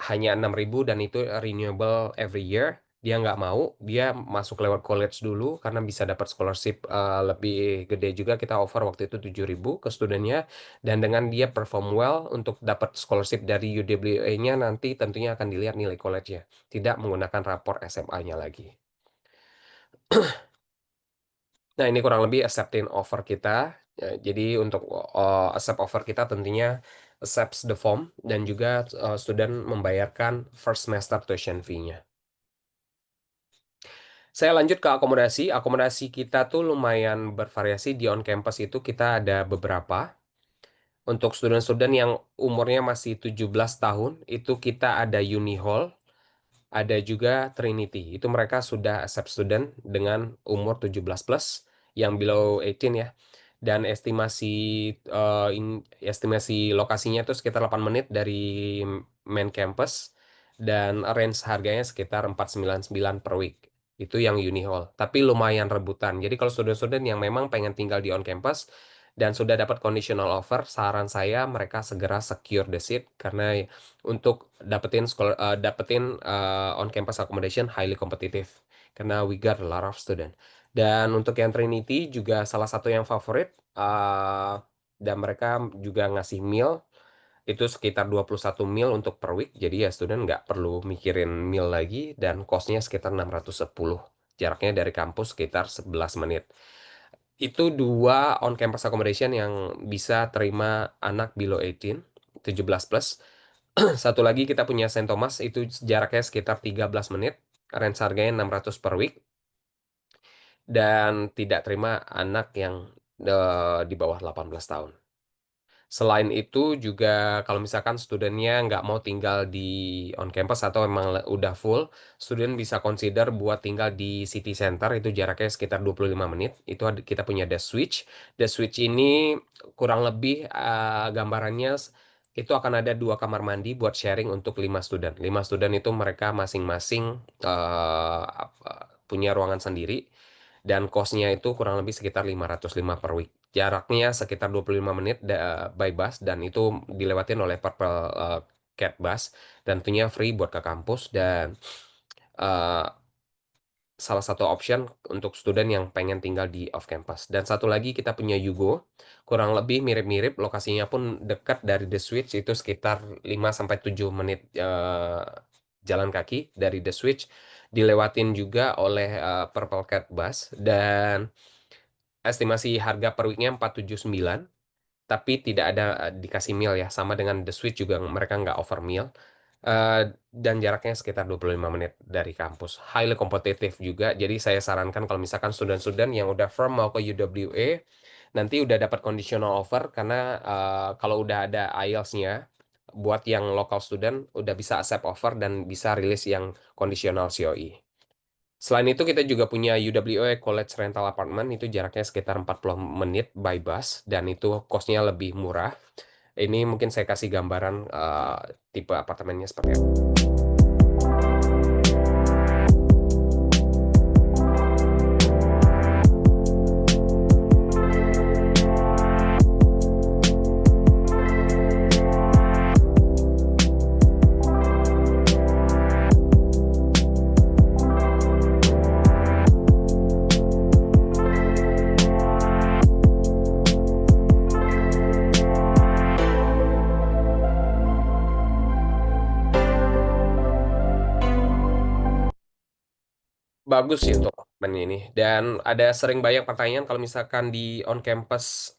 hanya 6.000 dan itu renewable every year. Dia nggak mau, dia masuk lewat college dulu karena bisa dapat scholarship lebih gede juga. Kita offer waktu itu 7.000 ke studennya, dan dengan dia perform well untuk dapat scholarship dari UWA-nya, nanti tentunya akan dilihat nilai college-nya, tidak menggunakan rapor SMA-nya lagi. Nah, ini kurang lebih accepting offer kita. Ya, jadi untuk accept offer kita tentunya accepts the form, dan juga student membayarkan first semester tuition fee-nya. Saya lanjut ke akomodasi. Akomodasi kita tuh lumayan bervariasi. Di on campus itu kita ada beberapa. Untuk student-student yang umurnya masih 17 tahun, itu kita ada Uni Hall, ada juga Trinity. Itu mereka sudah accept student dengan umur 17 plus, yang below 18 ya. Dan estimasi lokasinya itu sekitar 8 menit dari main campus, dan range harganya sekitar 499 per week. Itu yang Uni Hall. Tapi lumayan rebutan. Jadi kalau student-student yang memang pengen tinggal di on campus dan sudah dapat conditional offer, saran saya mereka segera secure the seat, karena untuk dapetin on campus accommodation highly competitive karena we got a lot of student. Dan untuk yang Trinity juga salah satu yang favorit. dan mereka juga ngasih meal itu sekitar 21 mil untuk per week, jadi ya student nggak perlu mikirin meal lagi, dan cost-nya sekitar 610. Jaraknya dari kampus sekitar 11 menit. Itu dua on-campus accommodation yang bisa terima anak below 18, 17 plus. Satu lagi kita punya Saint Thomas, itu jaraknya sekitar 13 menit, range harganya 600 per week, dan tidak terima anak yang di bawah 18 tahun. Selain itu juga kalau misalkan studennya nggak mau tinggal di on campus atau emang udah full, student bisa consider buat tinggal di city center, itu jaraknya sekitar 25 menit. Itu kita punya The Switch. The Switch ini kurang lebih gambarannya itu akan ada dua kamar mandi buat sharing untuk 5 student. 5 student itu mereka masing-masing punya ruangan sendiri, dan cost-nya itu kurang lebih sekitar 505 per week. Jaraknya sekitar 25 menit by bus, dan itu dilewatin oleh Purple Cat Bus, dan tentunya free buat ke kampus, dan eh, salah satu option untuk student yang pengen tinggal di off campus. Dan satu lagi kita punya Yugo, kurang lebih mirip-mirip, lokasinya pun dekat dari The Switch, itu sekitar 5 sampai 7 menit jalan kaki dari The Switch, dilewatin juga oleh Purple Cat Bus, dan estimasi harga per weeknya 479, tapi tidak ada dikasih meal ya, sama dengan The Switch juga mereka nggak offer meal. Dan jaraknya sekitar 25 menit dari kampus. Highly kompetitif juga, jadi saya sarankan kalau misalkan student-student yang udah firm mau ke UWA, nanti udah dapat conditional offer, karena kalau udah ada IELTS-nya, buat yang local student udah bisa accept offer dan bisa rilis yang conditional COE. Selain itu kita juga punya UWA College Rental Apartment, itu jaraknya sekitar 40 menit by bus, dan itu cost-nya lebih murah. Ini mungkin saya kasih gambaran tipe apartemennya seperti apa. Bagus sih untuk apartemen ini. Dan ada sering banyak pertanyaan kalau misalkan di on campus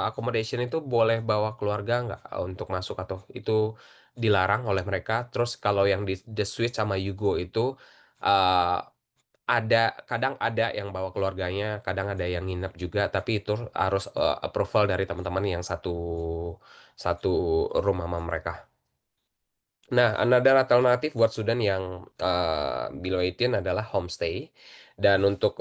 accommodation itu boleh bawa keluarga nggak untuk masuk, atau itu dilarang oleh mereka. Terus kalau yang di The Suite sama Yugo itu eh, ada, kadang ada yang bawa keluarganya, kadang ada yang nginep juga, tapi itu harus approval dari teman-teman yang satu satu rumah sama mereka. Nah, another alternatif buat student yang below 18 adalah homestay. Dan untuk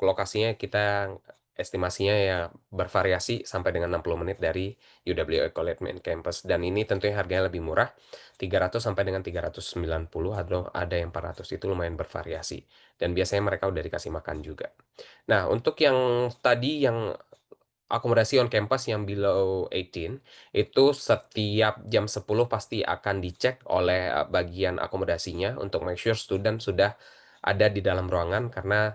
lokasinya kita estimasinya ya bervariasi sampai dengan 60 menit dari UWA College Main Campus. Dan ini tentunya harganya lebih murah, 300 sampai dengan 390, atau ada yang 400, itu lumayan bervariasi. Dan biasanya mereka udah dikasih makan juga. Nah, untuk yang tadi yang akomodasi on campus yang below 18, itu setiap jam 10 pasti akan dicek oleh bagian akomodasinya untuk make sure student sudah ada di dalam ruangan, karena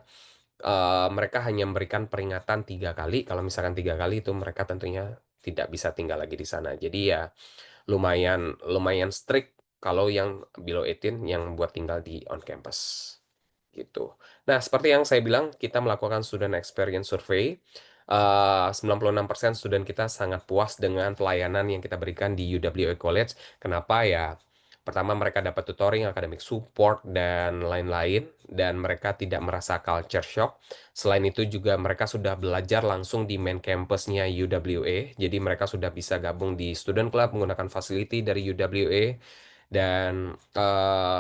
mereka hanya memberikan peringatan 3 kali. Kalau misalkan 3 kali itu mereka tentunya tidak bisa tinggal lagi di sana. Jadi ya lumayan lumayan strict kalau yang below 18 yang buat tinggal di on campus gitu. Nah, seperti yang saya bilang, kita melakukan student experience survey. 96% student kita sangat puas dengan pelayanan yang kita berikan di UWA College. Kenapa ya? Pertama, mereka dapat tutoring, academic support, dan lain-lain, dan mereka tidak merasa culture shock. Selain itu juga mereka sudah belajar langsung di main campusnya UWA, jadi mereka sudah bisa gabung di student club menggunakan facility dari UWA, dan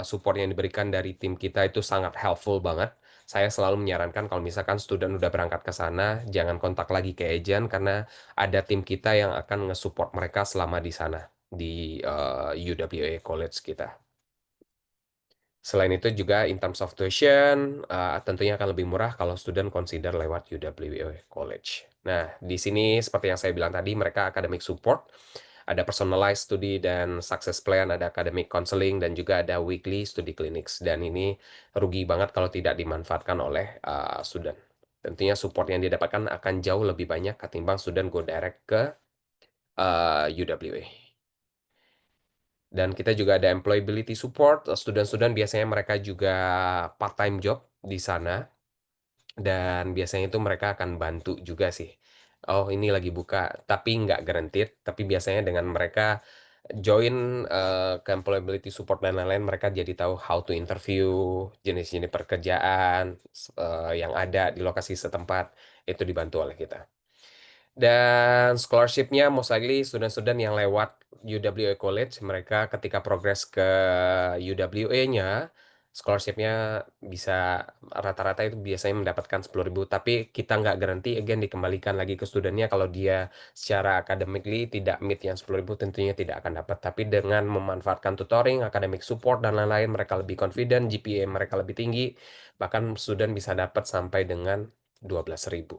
support yang diberikan dari tim kita itu sangat helpful banget. Saya selalu menyarankan kalau misalkan student udah berangkat ke sana, jangan kontak lagi ke agent, karena ada tim kita yang akan nge-support mereka selama di sana, di UWA College kita. Selain itu juga in terms of tuition, tentunya akan lebih murah kalau student consider lewat UWA College. Nah, di sini seperti yang saya bilang tadi, mereka academic support, ada personalized study dan success plan, ada academic counseling, dan juga ada weekly study clinics. Dan ini rugi banget kalau tidak dimanfaatkan oleh student. Tentunya support yang didapatkan akan jauh lebih banyak ketimbang student go direct ke UWA. Dan kita juga ada employability support. Student-student biasanya mereka juga part-time job di sana. Dan biasanya itu mereka akan bantu juga sih. Oh, ini lagi buka, tapi nggak guaranteed. Tapi biasanya dengan mereka join ke employability support dan lain-lain, mereka jadi tahu how to interview, jenis-jenis pekerjaan yang ada di lokasi setempat. Itu dibantu oleh kita. Dan scholarship-nya most likely student-student yang lewat UWA College, mereka ketika progres ke UWA-nya, scholarship-nya bisa rata-rata itu biasanya mendapatkan 10.000, tapi kita nggak garanti, again dikembalikan lagi ke studentnya kalau dia secara academically tidak meet yang 10.000 tentunya tidak akan dapat. Tapi dengan memanfaatkan tutoring, academic support, dan lain-lain, mereka lebih confident, GPA mereka lebih tinggi, bahkan student bisa dapat sampai dengan 12.000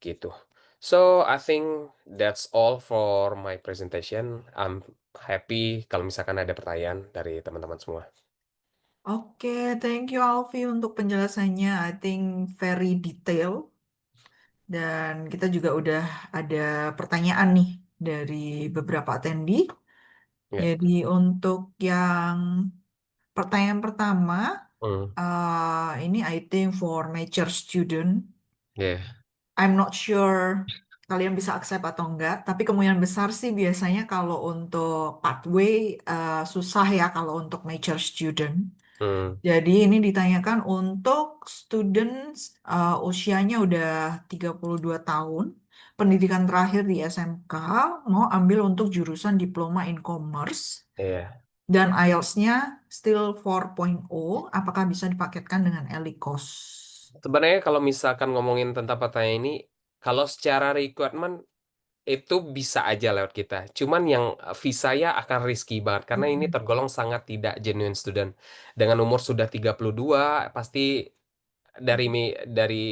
gitu. So I think that's all for my presentation. I'm happy kalau misalkan ada pertanyaan dari teman-teman semua. Oke, thank you Alfi untuk penjelasannya. I think very detail. Dan kita juga udah ada pertanyaan nih dari beberapa attendee. Ya, Jadi untuk yang pertanyaan pertama, hmm, ini I think for mature student. ya, I'm not sure kalian bisa accept atau enggak, tapi kemungkinan besar sih biasanya kalau untuk pathway susah ya kalau untuk mature student. hmm, Jadi ini ditanyakan untuk students usianya udah 32 tahun, pendidikan terakhir di SMK, mau ambil untuk jurusan Diploma in Commerce, iya. dan IELTS-nya still 4.0, apakah bisa dipaketkan dengan ELICOS? Sebenarnya kalau misalkan ngomongin tentang pertanyaan ini, kalau secara requirement itu bisa aja lewat kita. Cuman yang visa ya akan risky banget karena ini Mm-mm. tergolong sangat tidak genuine student. Dengan umur sudah 32 pasti dari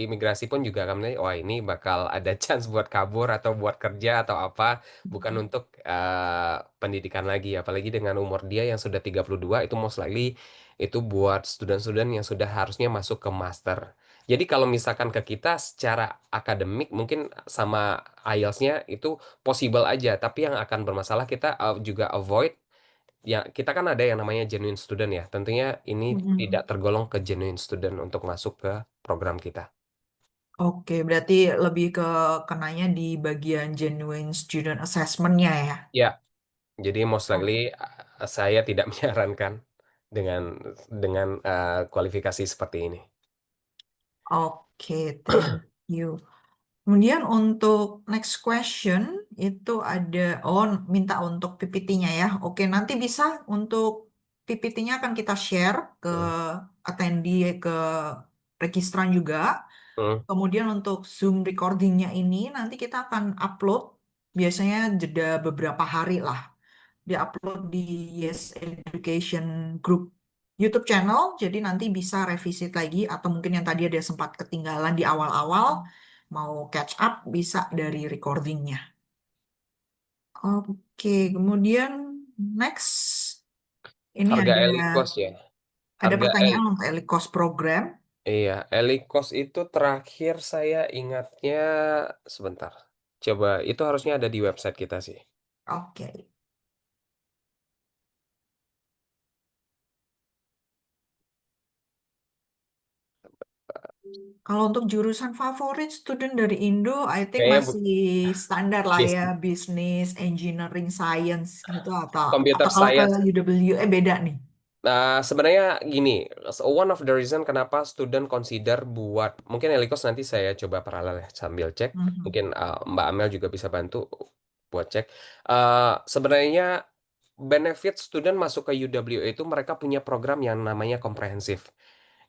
imigrasi pun juga akan menilai, wah ini bakal ada chance buat kabur atau buat kerja atau apa, bukan untuk pendidikan lagi. Apalagi dengan umur dia yang sudah 32 itu most likely itu buat student-student yang sudah harusnya masuk ke master. Jadi kalau misalkan ke kita secara akademik mungkin sama IELTS-nya itu possible aja, tapi yang akan bermasalah kita juga avoid. Ya, kita kan ada yang namanya genuine student ya. Tentunya ini tidak Mm-mm. tergolong ke genuine student untuk masuk ke program kita. Oke, berarti lebih ke kenanya di bagian genuine student assessment-nya ya. Ya, jadi most Oh, likely saya tidak menyarankan dengan kualifikasi seperti ini. oke, thank you. Kemudian untuk next question itu ada, oh minta untuk PPT-nya ya. Oke, nanti bisa untuk PPT-nya akan kita share ke Hmm. attendee, ke registran juga. Hmm. Kemudian untuk Zoom recordingnya ini nanti kita akan upload biasanya jeda beberapa hari lah. Di-upload di Yes Education Group YouTube channel. Jadi nanti bisa revisit lagi atau mungkin yang tadi ada sempat ketinggalan di awal-awal mau catch up bisa dari recordingnya. Oke, kemudian next ini Harga ada Elikos ya. ada Harga El pertanyaan untuk Elikos program. Iya, Elikos itu terakhir saya ingatnya sebentar. Coba itu harusnya ada di website kita sih. Oke. Kalau untuk jurusan favorit student dari Indo, I think Kayaknya masih standar lah ya, bis- bisnis, engineering, science gitu computer atau kalau ke science. UW beda nih. Sebenarnya gini, one of the reason kenapa student consider buat mungkin Elikos nanti saya coba paralel ya sambil cek. Mhm. Mungkin Mbak Amel juga bisa bantu buat cek. Sebenarnya benefit student masuk ke UWA itu mereka punya program yang namanya komprehensif.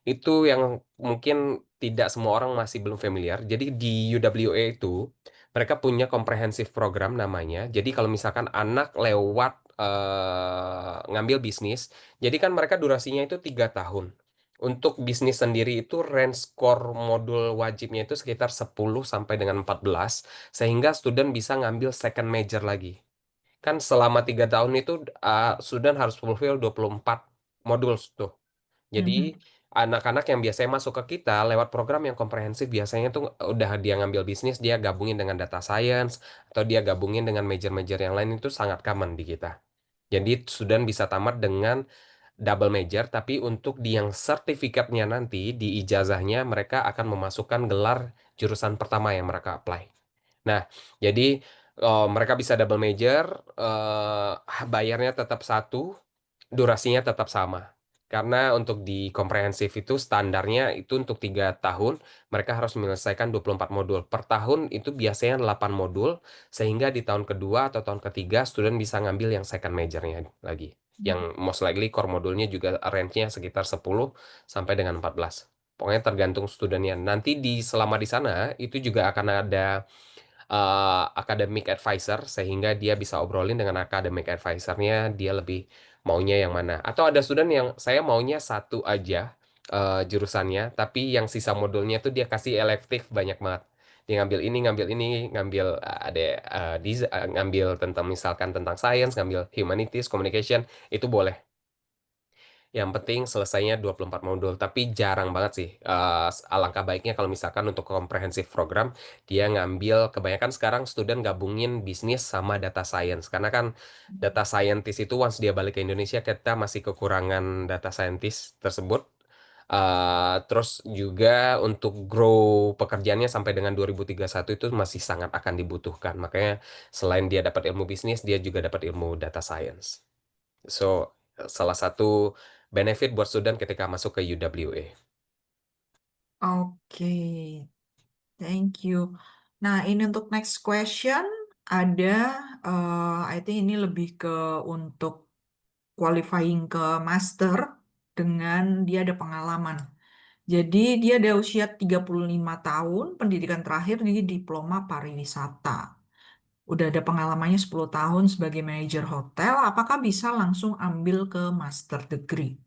Itu yang mungkin tidak semua orang masih belum familiar. Jadi di UWA itu mereka punya komprehensif program namanya. Jadi kalau misalkan anak lewat ngambil bisnis, jadi kan mereka durasinya itu 3 tahun. Untuk bisnis sendiri itu range score modul wajibnya itu sekitar 10 sampai dengan 14, sehingga student bisa ngambil second major lagi. Kan selama 3 tahun itu student harus fulfill 24 modul tuh. Jadi Mhm. anak-anak yang biasanya masuk ke kita lewat program yang komprehensif biasanya tuh udah dia ngambil bisnis, dia gabungin dengan data science atau dia gabungin dengan major-major yang lain itu sangat common di kita. Jadi student bisa tamat dengan double major, tapi untuk di yang sertifikatnya nanti di ijazahnya mereka akan memasukkan gelar jurusan pertama yang mereka apply. Nah, jadi mereka bisa double major, bayarnya tetap satu, durasinya tetap sama. Karena untuk di komprehensif itu standarnya itu untuk 3 tahun, mereka harus menyelesaikan 24 modul. Per tahun itu biasanya 8 modul, sehingga di tahun kedua atau tahun ketiga, student bisa ngambil yang second majornya lagi. Yang most likely core modulnya juga range-nya sekitar 10 sampai dengan 14. Pokoknya tergantung studentnya. Nanti selama di sana, itu juga akan ada academic advisor sehingga dia bisa obrolin dengan academic advisornya dia lebih maunya yang mana. Atau ada student yang saya maunya satu aja jurusannya, tapi yang sisa modulnya tuh dia kasih elektif banyak banget. Dia ngambil ini, ngambil ini, ngambil ada ngambil tentang misalkan tentang science, ngambil humanities, communication, itu boleh. Yang penting selesainya 24 modul, tapi jarang banget sih. Alangkah baiknya kalau misalkan untuk comprehensive program, dia ngambil, kebanyakan sekarang student gabungin bisnis sama data science. Karena kan data scientist itu once dia balik ke Indonesia, kita masih kekurangan data scientist tersebut. Terus juga untuk grow pekerjaannya sampai dengan 2031 itu masih sangat akan dibutuhkan. Makanya selain dia dapat ilmu bisnis, dia juga dapat ilmu data science. So, salah satu benefit buat student ketika masuk ke UWA. Oke, thank you. Nah, ini untuk next question ada, I think ini lebih ke untuk qualifying ke master dengan dia ada pengalaman. Jadi dia ada usia 35 tahun, pendidikan terakhir di diploma pariwisata. Udah ada pengalamannya 10 tahun sebagai manajer hotel, apakah bisa langsung ambil ke master degree?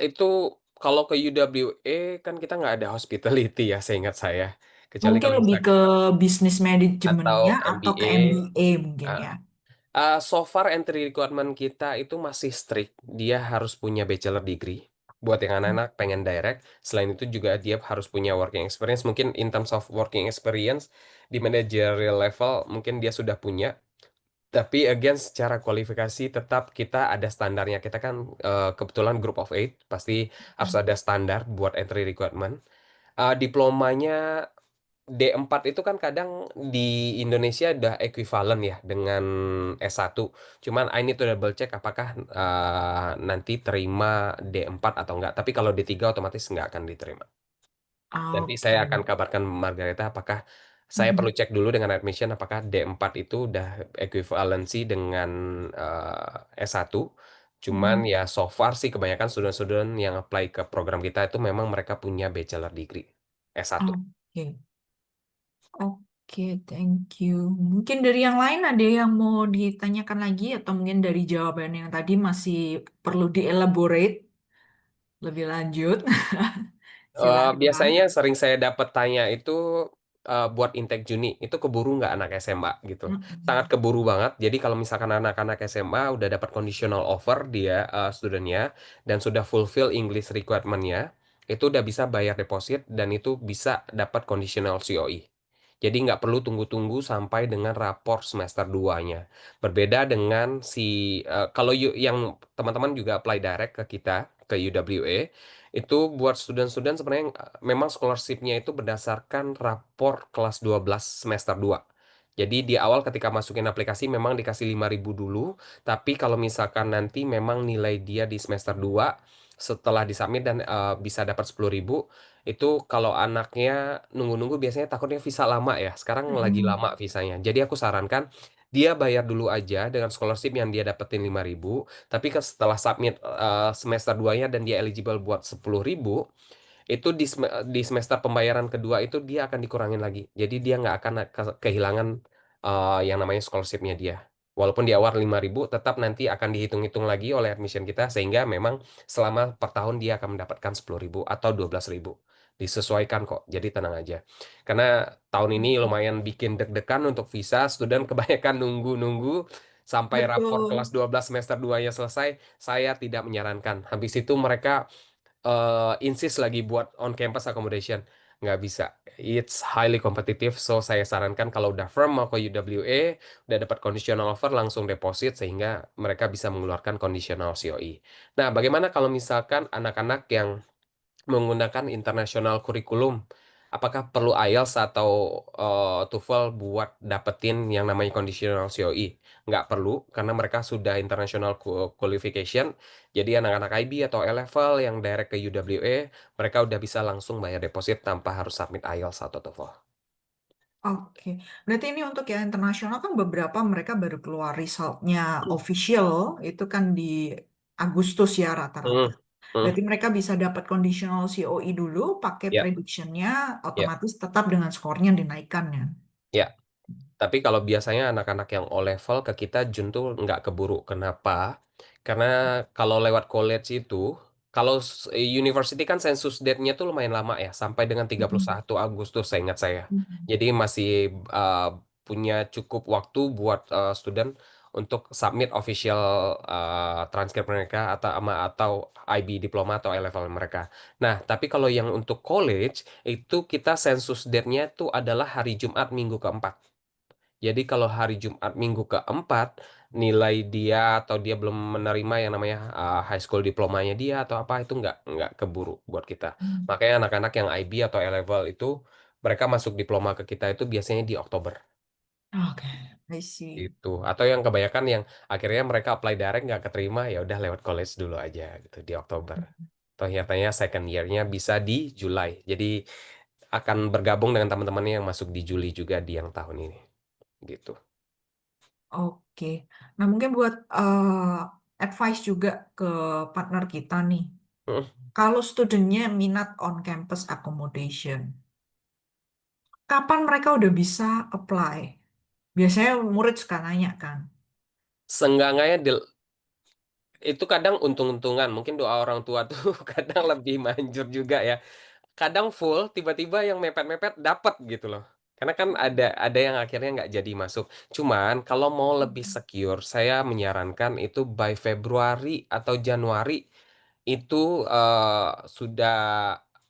Itu kalau ke UWA kan kita nggak ada hospitality ya, seingat saya. Kecuali Mungkin kalau lebih ke misalkan bisnis atau manajemennya atau ke MBA. MBA mungkin ah, ya. So far entry requirement kita itu masih strict. Dia harus punya bachelor degree. Buat yang anak-anak pengen direct. Selain itu juga dia harus punya working experience. Mungkin in terms of working experience di managerial level mungkin dia sudah punya. Tapi again secara kualifikasi tetap kita ada standarnya. Kita kan kebetulan group of eight pasti harus ada standar buat entry requirement. Diplomanya D4 itu kan kadang di Indonesia udah ekuivalen ya dengan S1. Cuman I need to double check apakah nanti terima D4 atau enggak. Tapi kalau D3 otomatis nggak akan diterima. Nanti Oke. saya akan kabarkan Margareta apakah saya perlu Mhm. cek dulu dengan admission apakah D4 itu udah ekuivalensi dengan S1. Cuman Mhm. ya so far sih kebanyakan student-student yang apply ke program kita itu memang mereka punya bachelor degree S1. Oke. Oke, thank you. Mungkin dari yang lain ada yang mau ditanyakan lagi atau mungkin dari jawaban yang tadi masih perlu dielaborate lebih lanjut. Silahkan. Biasanya sering saya dapat tanya itu buat intake Juni itu keburu nggak anak SMA gitu. Sangat Mm-mm. keburu banget. Jadi kalau misalkan anak-anak SMA udah dapat conditional offer dia studentnya dan sudah fulfill English requirement-nya, itu udah bisa bayar deposit dan itu bisa dapat conditional COE. Jadi nggak perlu tunggu-tunggu sampai dengan rapor semester 2-nya. Berbeda dengan kalau yang teman-teman juga apply direct ke kita ke UWA itu buat student-student sebenarnya memang scholarship-nya itu berdasarkan rapor kelas 12 semester 2. Jadi di awal ketika masukin aplikasi memang dikasih 5.000 dulu, tapi kalau misalkan nanti memang nilai dia di semester 2 setelah disubmit dan bisa dapat 10.000, itu kalau anaknya nunggu-nunggu biasanya takutnya visa lama ya. Sekarang lagi Mm-mm. lama visanya. Jadi aku sarankan dia bayar dulu aja dengan scholarship yang dia dapetin 5.000. Tapi setelah submit semester 2-nya dan dia eligible buat 10.000, itu di semester pembayaran kedua itu dia akan dikurangin lagi. Jadi dia nggak akan kehilangan yang namanya scholarship-nya dia. Walaupun di awal 5.000, tetap nanti akan dihitung-hitung lagi oleh admission kita, sehingga memang selama per tahun dia akan mendapatkan 10.000 atau 12.000. Disesuaikan kok, jadi tenang aja. Karena tahun ini lumayan bikin deg-degan untuk visa, student kebanyakan nunggu-nunggu sampai rapor kelas Betul. 12 semester 2-nya selesai, saya tidak menyarankan. Habis itu mereka insist lagi buat on campus accommodation, nggak bisa. It's highly competitive, so saya sarankan kalau udah firm mau ke UWA, udah dapat conditional offer langsung deposit sehingga mereka bisa mengeluarkan conditional COE. Nah, bagaimana kalau misalkan anak-anak yang menggunakan international curriculum? Apakah perlu IELTS atau TOEFL buat dapetin yang namanya conditional COE? Nggak perlu, karena mereka sudah international qualification. Jadi anak-anak IB atau A-level yang direct ke UWA, mereka udah bisa langsung bayar deposit tanpa harus submit IELTS atau TOEFL. Oke, berarti ini untuk yang internasional kan beberapa mereka baru keluar resultnya official itu kan di Agustus ya rata-rata. Hmm, hmm, Berarti mereka bisa dapat conditional COE dulu, pakai ya, predictionnya, ya, otomatis tetap dengan skornya dinaikkan ya. ya. Tapi kalau biasanya anak-anak yang O level ke kita Jun tuh nggak keburu. Kenapa? Karena kalau lewat college itu, kalau university kan census date-nya tuh lumayan lama ya, sampai dengan tiga puluh Mhm. satu Agustus saya ingat saya. Mhm. Jadi masih uh, punya cukup waktu buat student untuk submit official transkrip mereka atau IB diploma atau A-level mereka. Nah, tapi kalau yang untuk college itu kita census date-nya tuh adalah hari Jumat minggu keempat. Jadi kalau hari Jumat minggu keempat nilai dia atau dia belum menerima yang namanya high school diplomanya dia atau apa itu nggak keburu buat kita. Hmm. Makanya anak-anak yang IB atau A-level itu mereka masuk diploma ke kita itu biasanya di Oktober Oke, I see. itu. Atau yang kebanyakan yang akhirnya mereka apply direct nggak keterima ya udah lewat college dulu aja gitu di Oktober. Atau nyatanya second year-nya bisa di Julai. Jadi akan bergabung dengan teman-temannya yang masuk di Juli juga di yang tahun ini gitu. Oke, nah mungkin buat advice juga ke partner kita nih. Kalau studentnya minat on campus accommodation, kapan mereka udah bisa apply? Biasanya murid suka nanya kan. Seenggak-enggaknya itu kadang untung-untungan. Mungkin doa orang tua tuh kadang lebih manjur juga ya. Kadang full, tiba-tiba yang mepet-mepet dapat gitu loh. Karena kan ada yang akhirnya nggak jadi masuk. Cuman kalau mau lebih secure, saya menyarankan itu by Februari atau Januari itu sudah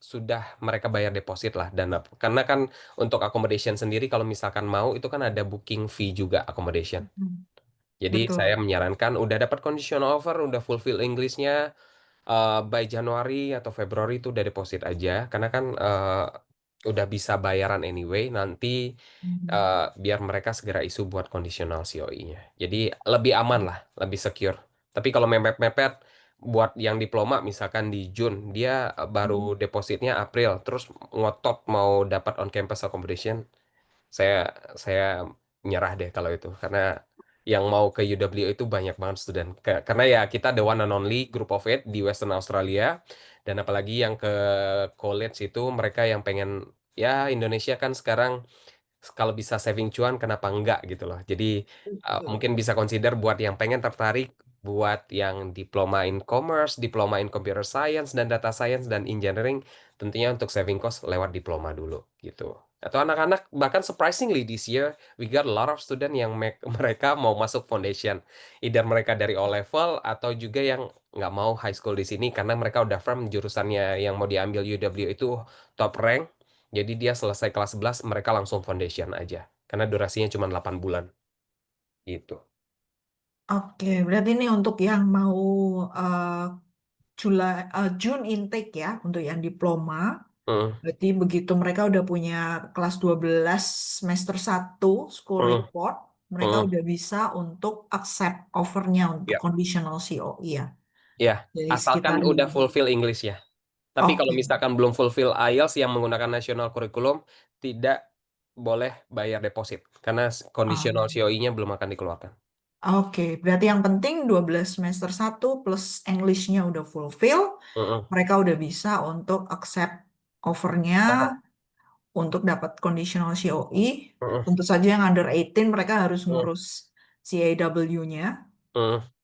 sudah mereka bayar deposit lah dan karena kan untuk accommodation sendiri kalau misalkan mau itu kan ada booking fee juga accommodation. Hmm. Jadi saya Betul. menyarankan udah dapat conditional offer, udah fulfill Englishnya by Januari atau Februari itu udah deposit aja, karena kan udah bisa bayaran anyway. Nanti Hmm. eh, biar mereka segera isu buat conditional COE-nya. Jadi lebih aman lah, lebih secure. Tapi kalau mepet-mepet buat yang diploma misalkan di June, dia baru Hmm. depositnya April, terus ngotot mau dapat on campus accommodation, saya saya nyerah deh kalau itu karena yang mau ke UW itu banyak banget student. Karena ya kita the one and only group of eight di Western Australia dan apalagi yang ke college itu mereka yang pengen ya Indonesia kan sekarang kalau bisa saving cuan kenapa enggak gitu loh. Jadi Betul. mungkin bisa consider buat yang pengen tertarik buat yang diploma in commerce, diploma in computer science dan data science dan engineering tentunya untuk saving cost lewat diploma dulu gitu. Atau anak-anak bahkan surprisingly this year we got a lot of student yang mereka mau masuk foundation. Either mereka dari O level atau juga yang nggak mau high school di sini karena mereka udah firm jurusannya yang mau diambil UW itu top rank. Jadi dia selesai kelas 11 mereka langsung foundation aja. Karena durasinya cuma 8 bulan gitu. Oke, berarti ini untuk yang mau eh, June intake ya, untuk yang diploma. Hmm, Berarti begitu mereka udah punya kelas 12 semester 1 school hmm, report, mereka hmm. udah bisa untuk accept offernya untuk Ya, conditional COE ya. ya. Jadi Asalkan sekitar udah lima. fulfill English ya. Tapi kalau Oke. misalkan belum fulfill IELTS yang menggunakan national curriculum, tidak boleh bayar deposit. Karena conditional Ah, COE-nya belum akan dikeluarkan. oke, berarti yang penting 12 semester 1 plus English-nya udah fulfill, Hmm, mereka udah bisa untuk accept offernya hmm. untuk dapat conditional COE. Hmm, Tentu saja yang under 18 mereka harus hmm, ngurus CAW-nya hmm.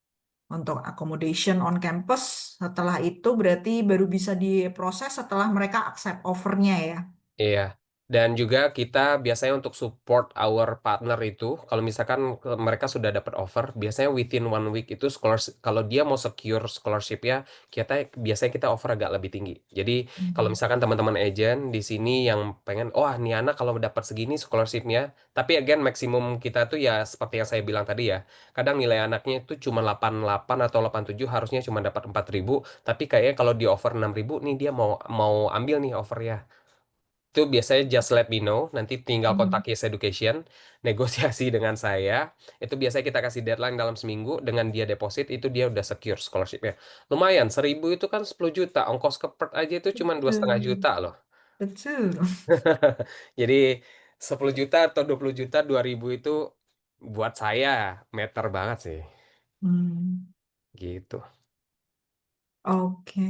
untuk accommodation on campus. Setelah itu berarti baru bisa diproses setelah mereka accept offernya ya. Iya. Dan juga kita biasanya untuk support our partner itu, kalau misalkan mereka sudah dapat offer, biasanya within 1 week itu scholarship, kalau dia mau secure scholarship-nya, biasanya kita offer agak lebih tinggi. Jadi kalau Hmm. misalkan teman-teman agent di sini yang pengen, oh nih anak kalau dapat segini scholarship-nya, tapi again maksimum kita tuh ya seperti yang saya bilang tadi ya, kadang nilai anaknya itu cuma 88 atau 87, harusnya cuma dapat 4.000, tapi kayaknya kalau di offer 6.000 nih dia mau mau ambil nih offernya. Itu biasanya just let me know, nanti tinggal kontak Hmm. Yes Education, negosiasi dengan saya. Itu biasanya kita kasih deadline dalam seminggu, dengan dia deposit itu dia udah secure scholarshipnya. Lumayan, 1.000 itu kan 10 juta, ongkos ke Perth aja itu cuma 2,5 juta Betul. loh. Betul. Jadi 10 juta atau 20 juta, 2.000 itu buat saya meter banget sih. Hmm. Gitu. Oke.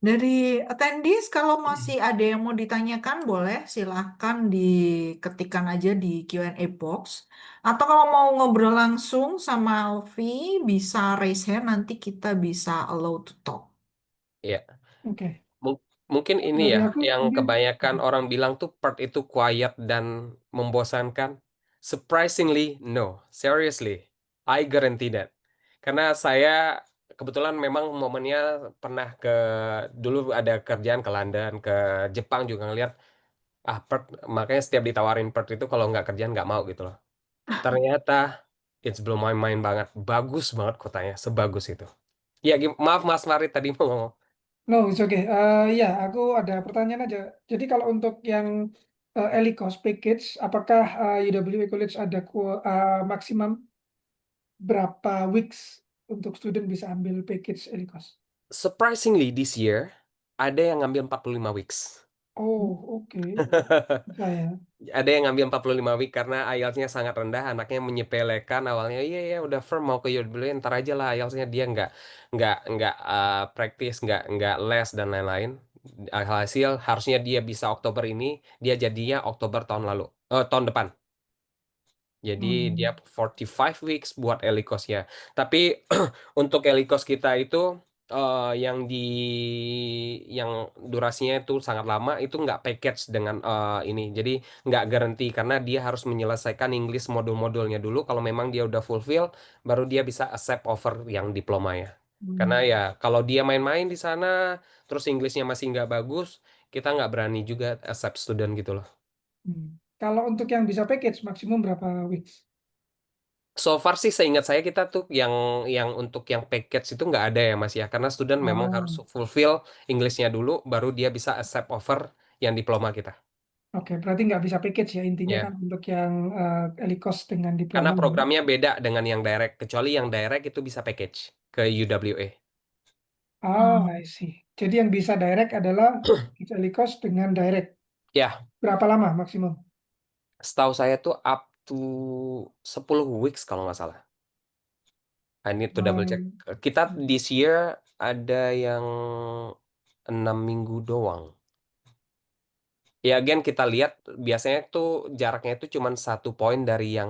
Dari attendees, kalau masih ada yang mau ditanyakan, boleh silahkan diketikkan aja di Q&A box. Atau kalau mau ngobrol langsung sama Alfi, bisa raise hand, nanti kita bisa allow to talk. Iya. Oke, Mungkin ini dari ya, aku yang mungkin kebanyakan oke. orang bilang tuh Perth itu quiet dan membosankan. Surprisingly, no. Seriously, I guarantee that. Karena saya kebetulan memang momennya pernah dulu ada kerjaan ke London, ke Jepang juga ngeliat, Perth, makanya setiap ditawarin Perth itu kalau nggak kerjaan nggak mau gitu loh. Ternyata, it's blow my mind banget. Bagus banget kotanya, sebagus itu. Ya, maaf Mas Farid tadi mau ngomong. No, it's okay. Ya, aku ada pertanyaan aja. Jadi kalau untuk yang ELICOS package, apakah UWA College ada maksimum berapa weeks untuk student bisa ambil package ELICOS? Surprisingly this year ada yang ngambil 45 weeks. Oh, oke. Saya. Ada yang ngambil 45 week karena IELTS-nya sangat rendah, anaknya menyepelekan awalnya, iya ya udah firm mau ke UWA, ntar aja lah IELTS-nya, dia nggak praktis, nggak les dan lain-lain. Alhasil harusnya dia bisa Oktober ini, dia jadinya Oktober tahun depan. Jadi dia Hmm, 45 weeks buat Elikosnya. Tapi untuk Elikos kita itu yang durasinya itu sangat lama, itu nggak package dengan ini. Jadi nggak garansi karena dia harus menyelesaikan English modul-modulnya dulu. Kalau memang dia udah fulfill, baru dia bisa accept offer yang diplomanya. Karena hmm, ya kalau dia main-main di sana, terus Inggrisnya masih nggak bagus, kita nggak berani juga accept student gitu loh. hmm. Kalau untuk yang bisa package maksimum berapa weeks? So far sih seingat saya kita tuh yang untuk yang package itu nggak ada ya Mas ya, karena student memang harus Oh, fulfill Englishnya dulu baru dia bisa accept offer yang diploma kita. oke. Berarti nggak bisa package ya. Intinya kan Ya, untuk yang ELICOS dengan karena diploma. programnya beda dengan yang direct, kecuali yang direct itu bisa package ke UWA. Oh, I see. Jadi yang bisa direct adalah Italy Coast dengan direct. Ya, Berapa lama maksimum? setahu saya tuh up to 10 weeks kalau nggak salah. I need to double check. Hmm, Kita this year ada yang 6 minggu doang. Ya, again kita lihat biasanya tuh jaraknya itu cuma 1 poin dari yang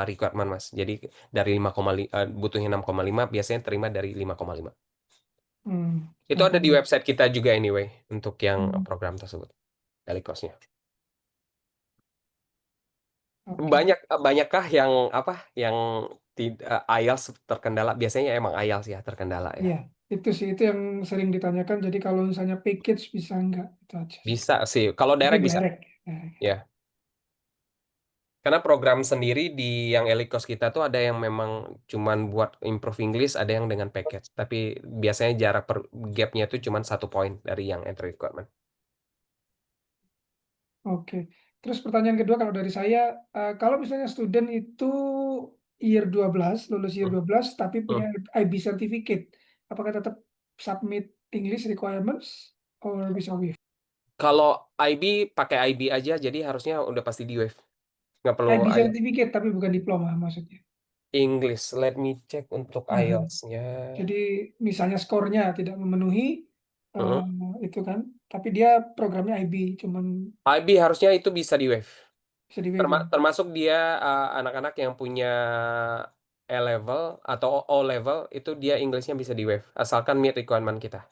requirement Mas. Jadi dari 5,5 butuhnya 6,5 biasanya terima dari 5,5. Itu ada di 6,5. website kita juga anyway untuk yang Hmm, program tersebut. Dari cost-nya. oke. Banyakkah yang apa yang tidak IELTS terkendala? Biasanya emang IELTS ya terkendala ya. Iya, itu sih itu yang sering ditanyakan. Jadi kalau misalnya package bisa nggak? Itu aja sih. Bisa sih. Kalau Tapi direct bisa. direct. Direct. Ya. Karena program sendiri di yang Elikos kita tuh ada yang memang cuman buat improve English, ada yang dengan package. Tapi biasanya jarak gapnya tuh cuman 1 poin dari yang entry requirement. Oke. Terus pertanyaan kedua kalau dari saya, kalau misalnya student itu year 12, lulus year Hmm. 12, tapi punya Hmm. IB certificate, apakah tetap submit English requirements or bisa waive? Kalau IB pakai IB aja, jadi harusnya udah pasti di wave. Nggak perlu IB IELTS. certificate tapi bukan diploma maksudnya. English. Let me check untuk Aha. IELTS-nya. Jadi misalnya skornya tidak memenuhi eh, Hmm. itu kan, tapi dia programnya IB, cuman IB harusnya itu bisa di wave. bisa di waive ya. Termasuk dia anak-anak yang punya A level atau O level itu dia Englishnya bisa di wave asalkan meet requirement kita.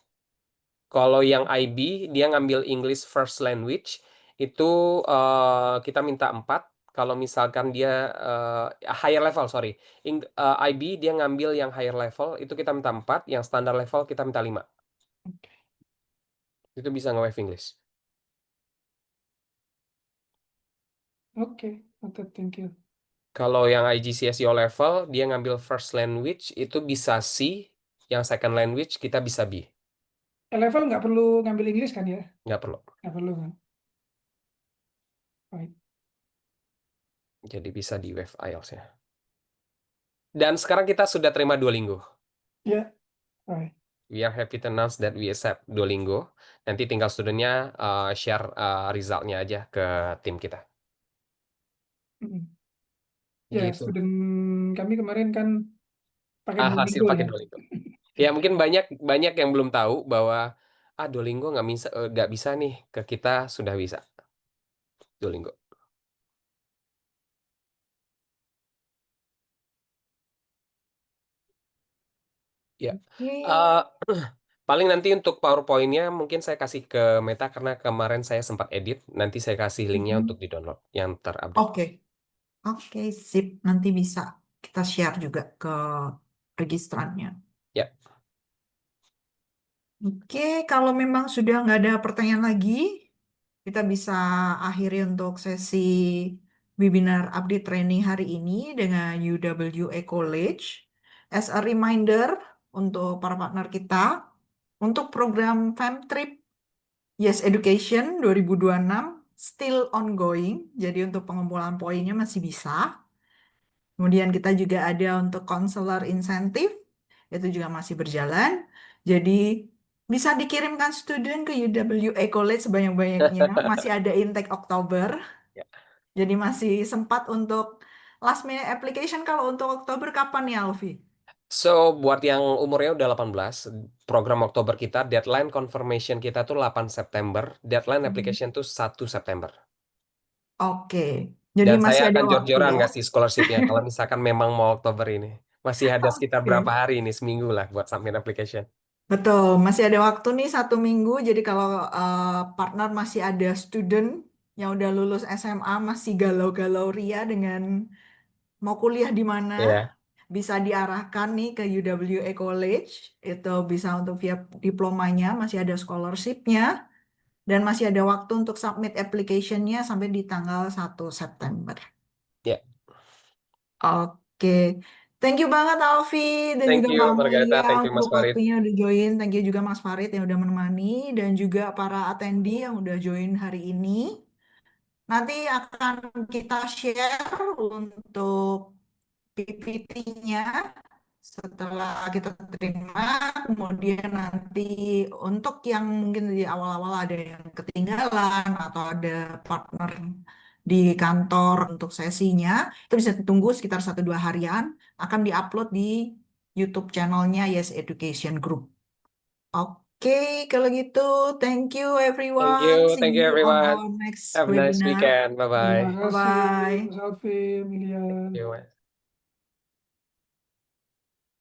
Kalau yang IB dia ngambil English first language itu kita minta 4. Kalau misalkan dia higher level, sorry. IB dia ngambil yang higher level, itu kita minta 4. Yang standar level kita minta 5. Itu bisa nge-wave English. Oke, noted, thank you. Kalau yang IGCSE level, dia ngambil first language, itu bisa C. Yang second language, kita bisa B. Level nggak perlu ngambil Inggris kan ya? Nggak perlu. Nggak perlu kan? Baik. Jadi bisa di wave IELTS-nya. Dan sekarang kita sudah terima Duolingo. Ya, baik. We are happy to announce that we accept Duolingo. Nanti tinggal studentnya share resultnya aja ke tim kita. Mm. Ya, Gitu. student kami kemarin kan pakai Hasil Duolingo pakai ya. Duolingo. Ya mungkin banyak banyak yang belum tahu bahwa Duolingo nggak bisa nih, ke kita sudah bisa Duolingo. Ya. Oke. Eh, paling nanti untuk PowerPoint-nya mungkin saya kasih ke Meta karena kemarin saya sempat edit. Nanti saya kasih linknya untuk Mhm. di-download yang terupdate. Oke, oke, sip. Nanti bisa kita share juga ke registrannya. Ya. Oke, kalau memang sudah nggak ada pertanyaan lagi, kita bisa akhiri untuk sesi webinar update training hari ini dengan UWA College. As a reminder untuk para partner kita, untuk program FAMTrip Yes Education 2026 still ongoing, jadi untuk pengumpulan poinnya masih bisa. Kemudian kita juga ada untuk counselor insentif, itu juga masih berjalan. Jadi bisa dikirimkan student ke UWA College sebanyak-banyaknya. Masih ada intake Oktober, Ya. jadi masih sempat untuk last minute application. Kalau untuk Oktober kapan ya, Alfi? So, buat yang umurnya udah 18, program Oktober kita, deadline confirmation kita tuh 8 September, deadline Hmm. application tuh 1 September. Oke, jadi Dan saya masih ada akan waktu jor-joran ya. ngasih scholarship-nya kalau misalkan memang mau Oktober ini. Masih ada sekitar berapa Oke. hari ini, seminggu lah buat submit application. Betul, masih ada waktu nih 1 minggu. Jadi kalau partner masih ada student yang udah lulus SMA masih galau-galau ria dengan mau kuliah di mana, Ya, bisa diarahkan nih ke UWA College. Itu bisa untuk via diplomanya, masih ada scholarship-nya, dan masih ada waktu untuk submit application-nya sampai di tanggal 1 September. ya. Oke, thank you banget Alfi dan Thank juga you, Mbak Mulia Margareta. Thank you, Mas untuk Farid. waktunya udah join. Thank you juga Mas Farid yang udah menemani dan juga para attendee yang udah join hari ini. Nanti akan kita share untuk PPT-nya setelah kita terima. Kemudian nanti untuk yang mungkin di awal-awal ada yang ketinggalan atau ada partner di kantor untuk sesinya, itu bisa ditunggu sekitar 1-2 harian, akan diupload di YouTube channelnya Yes Education Group. Oke, kalau gitu, thank you everyone. See Thank you, you on everyone. our next Have a nice webinar. weekend. Terima Bye-bye. kasih, Bye-bye. Mas Alfi, Thank Milian. you, Mas.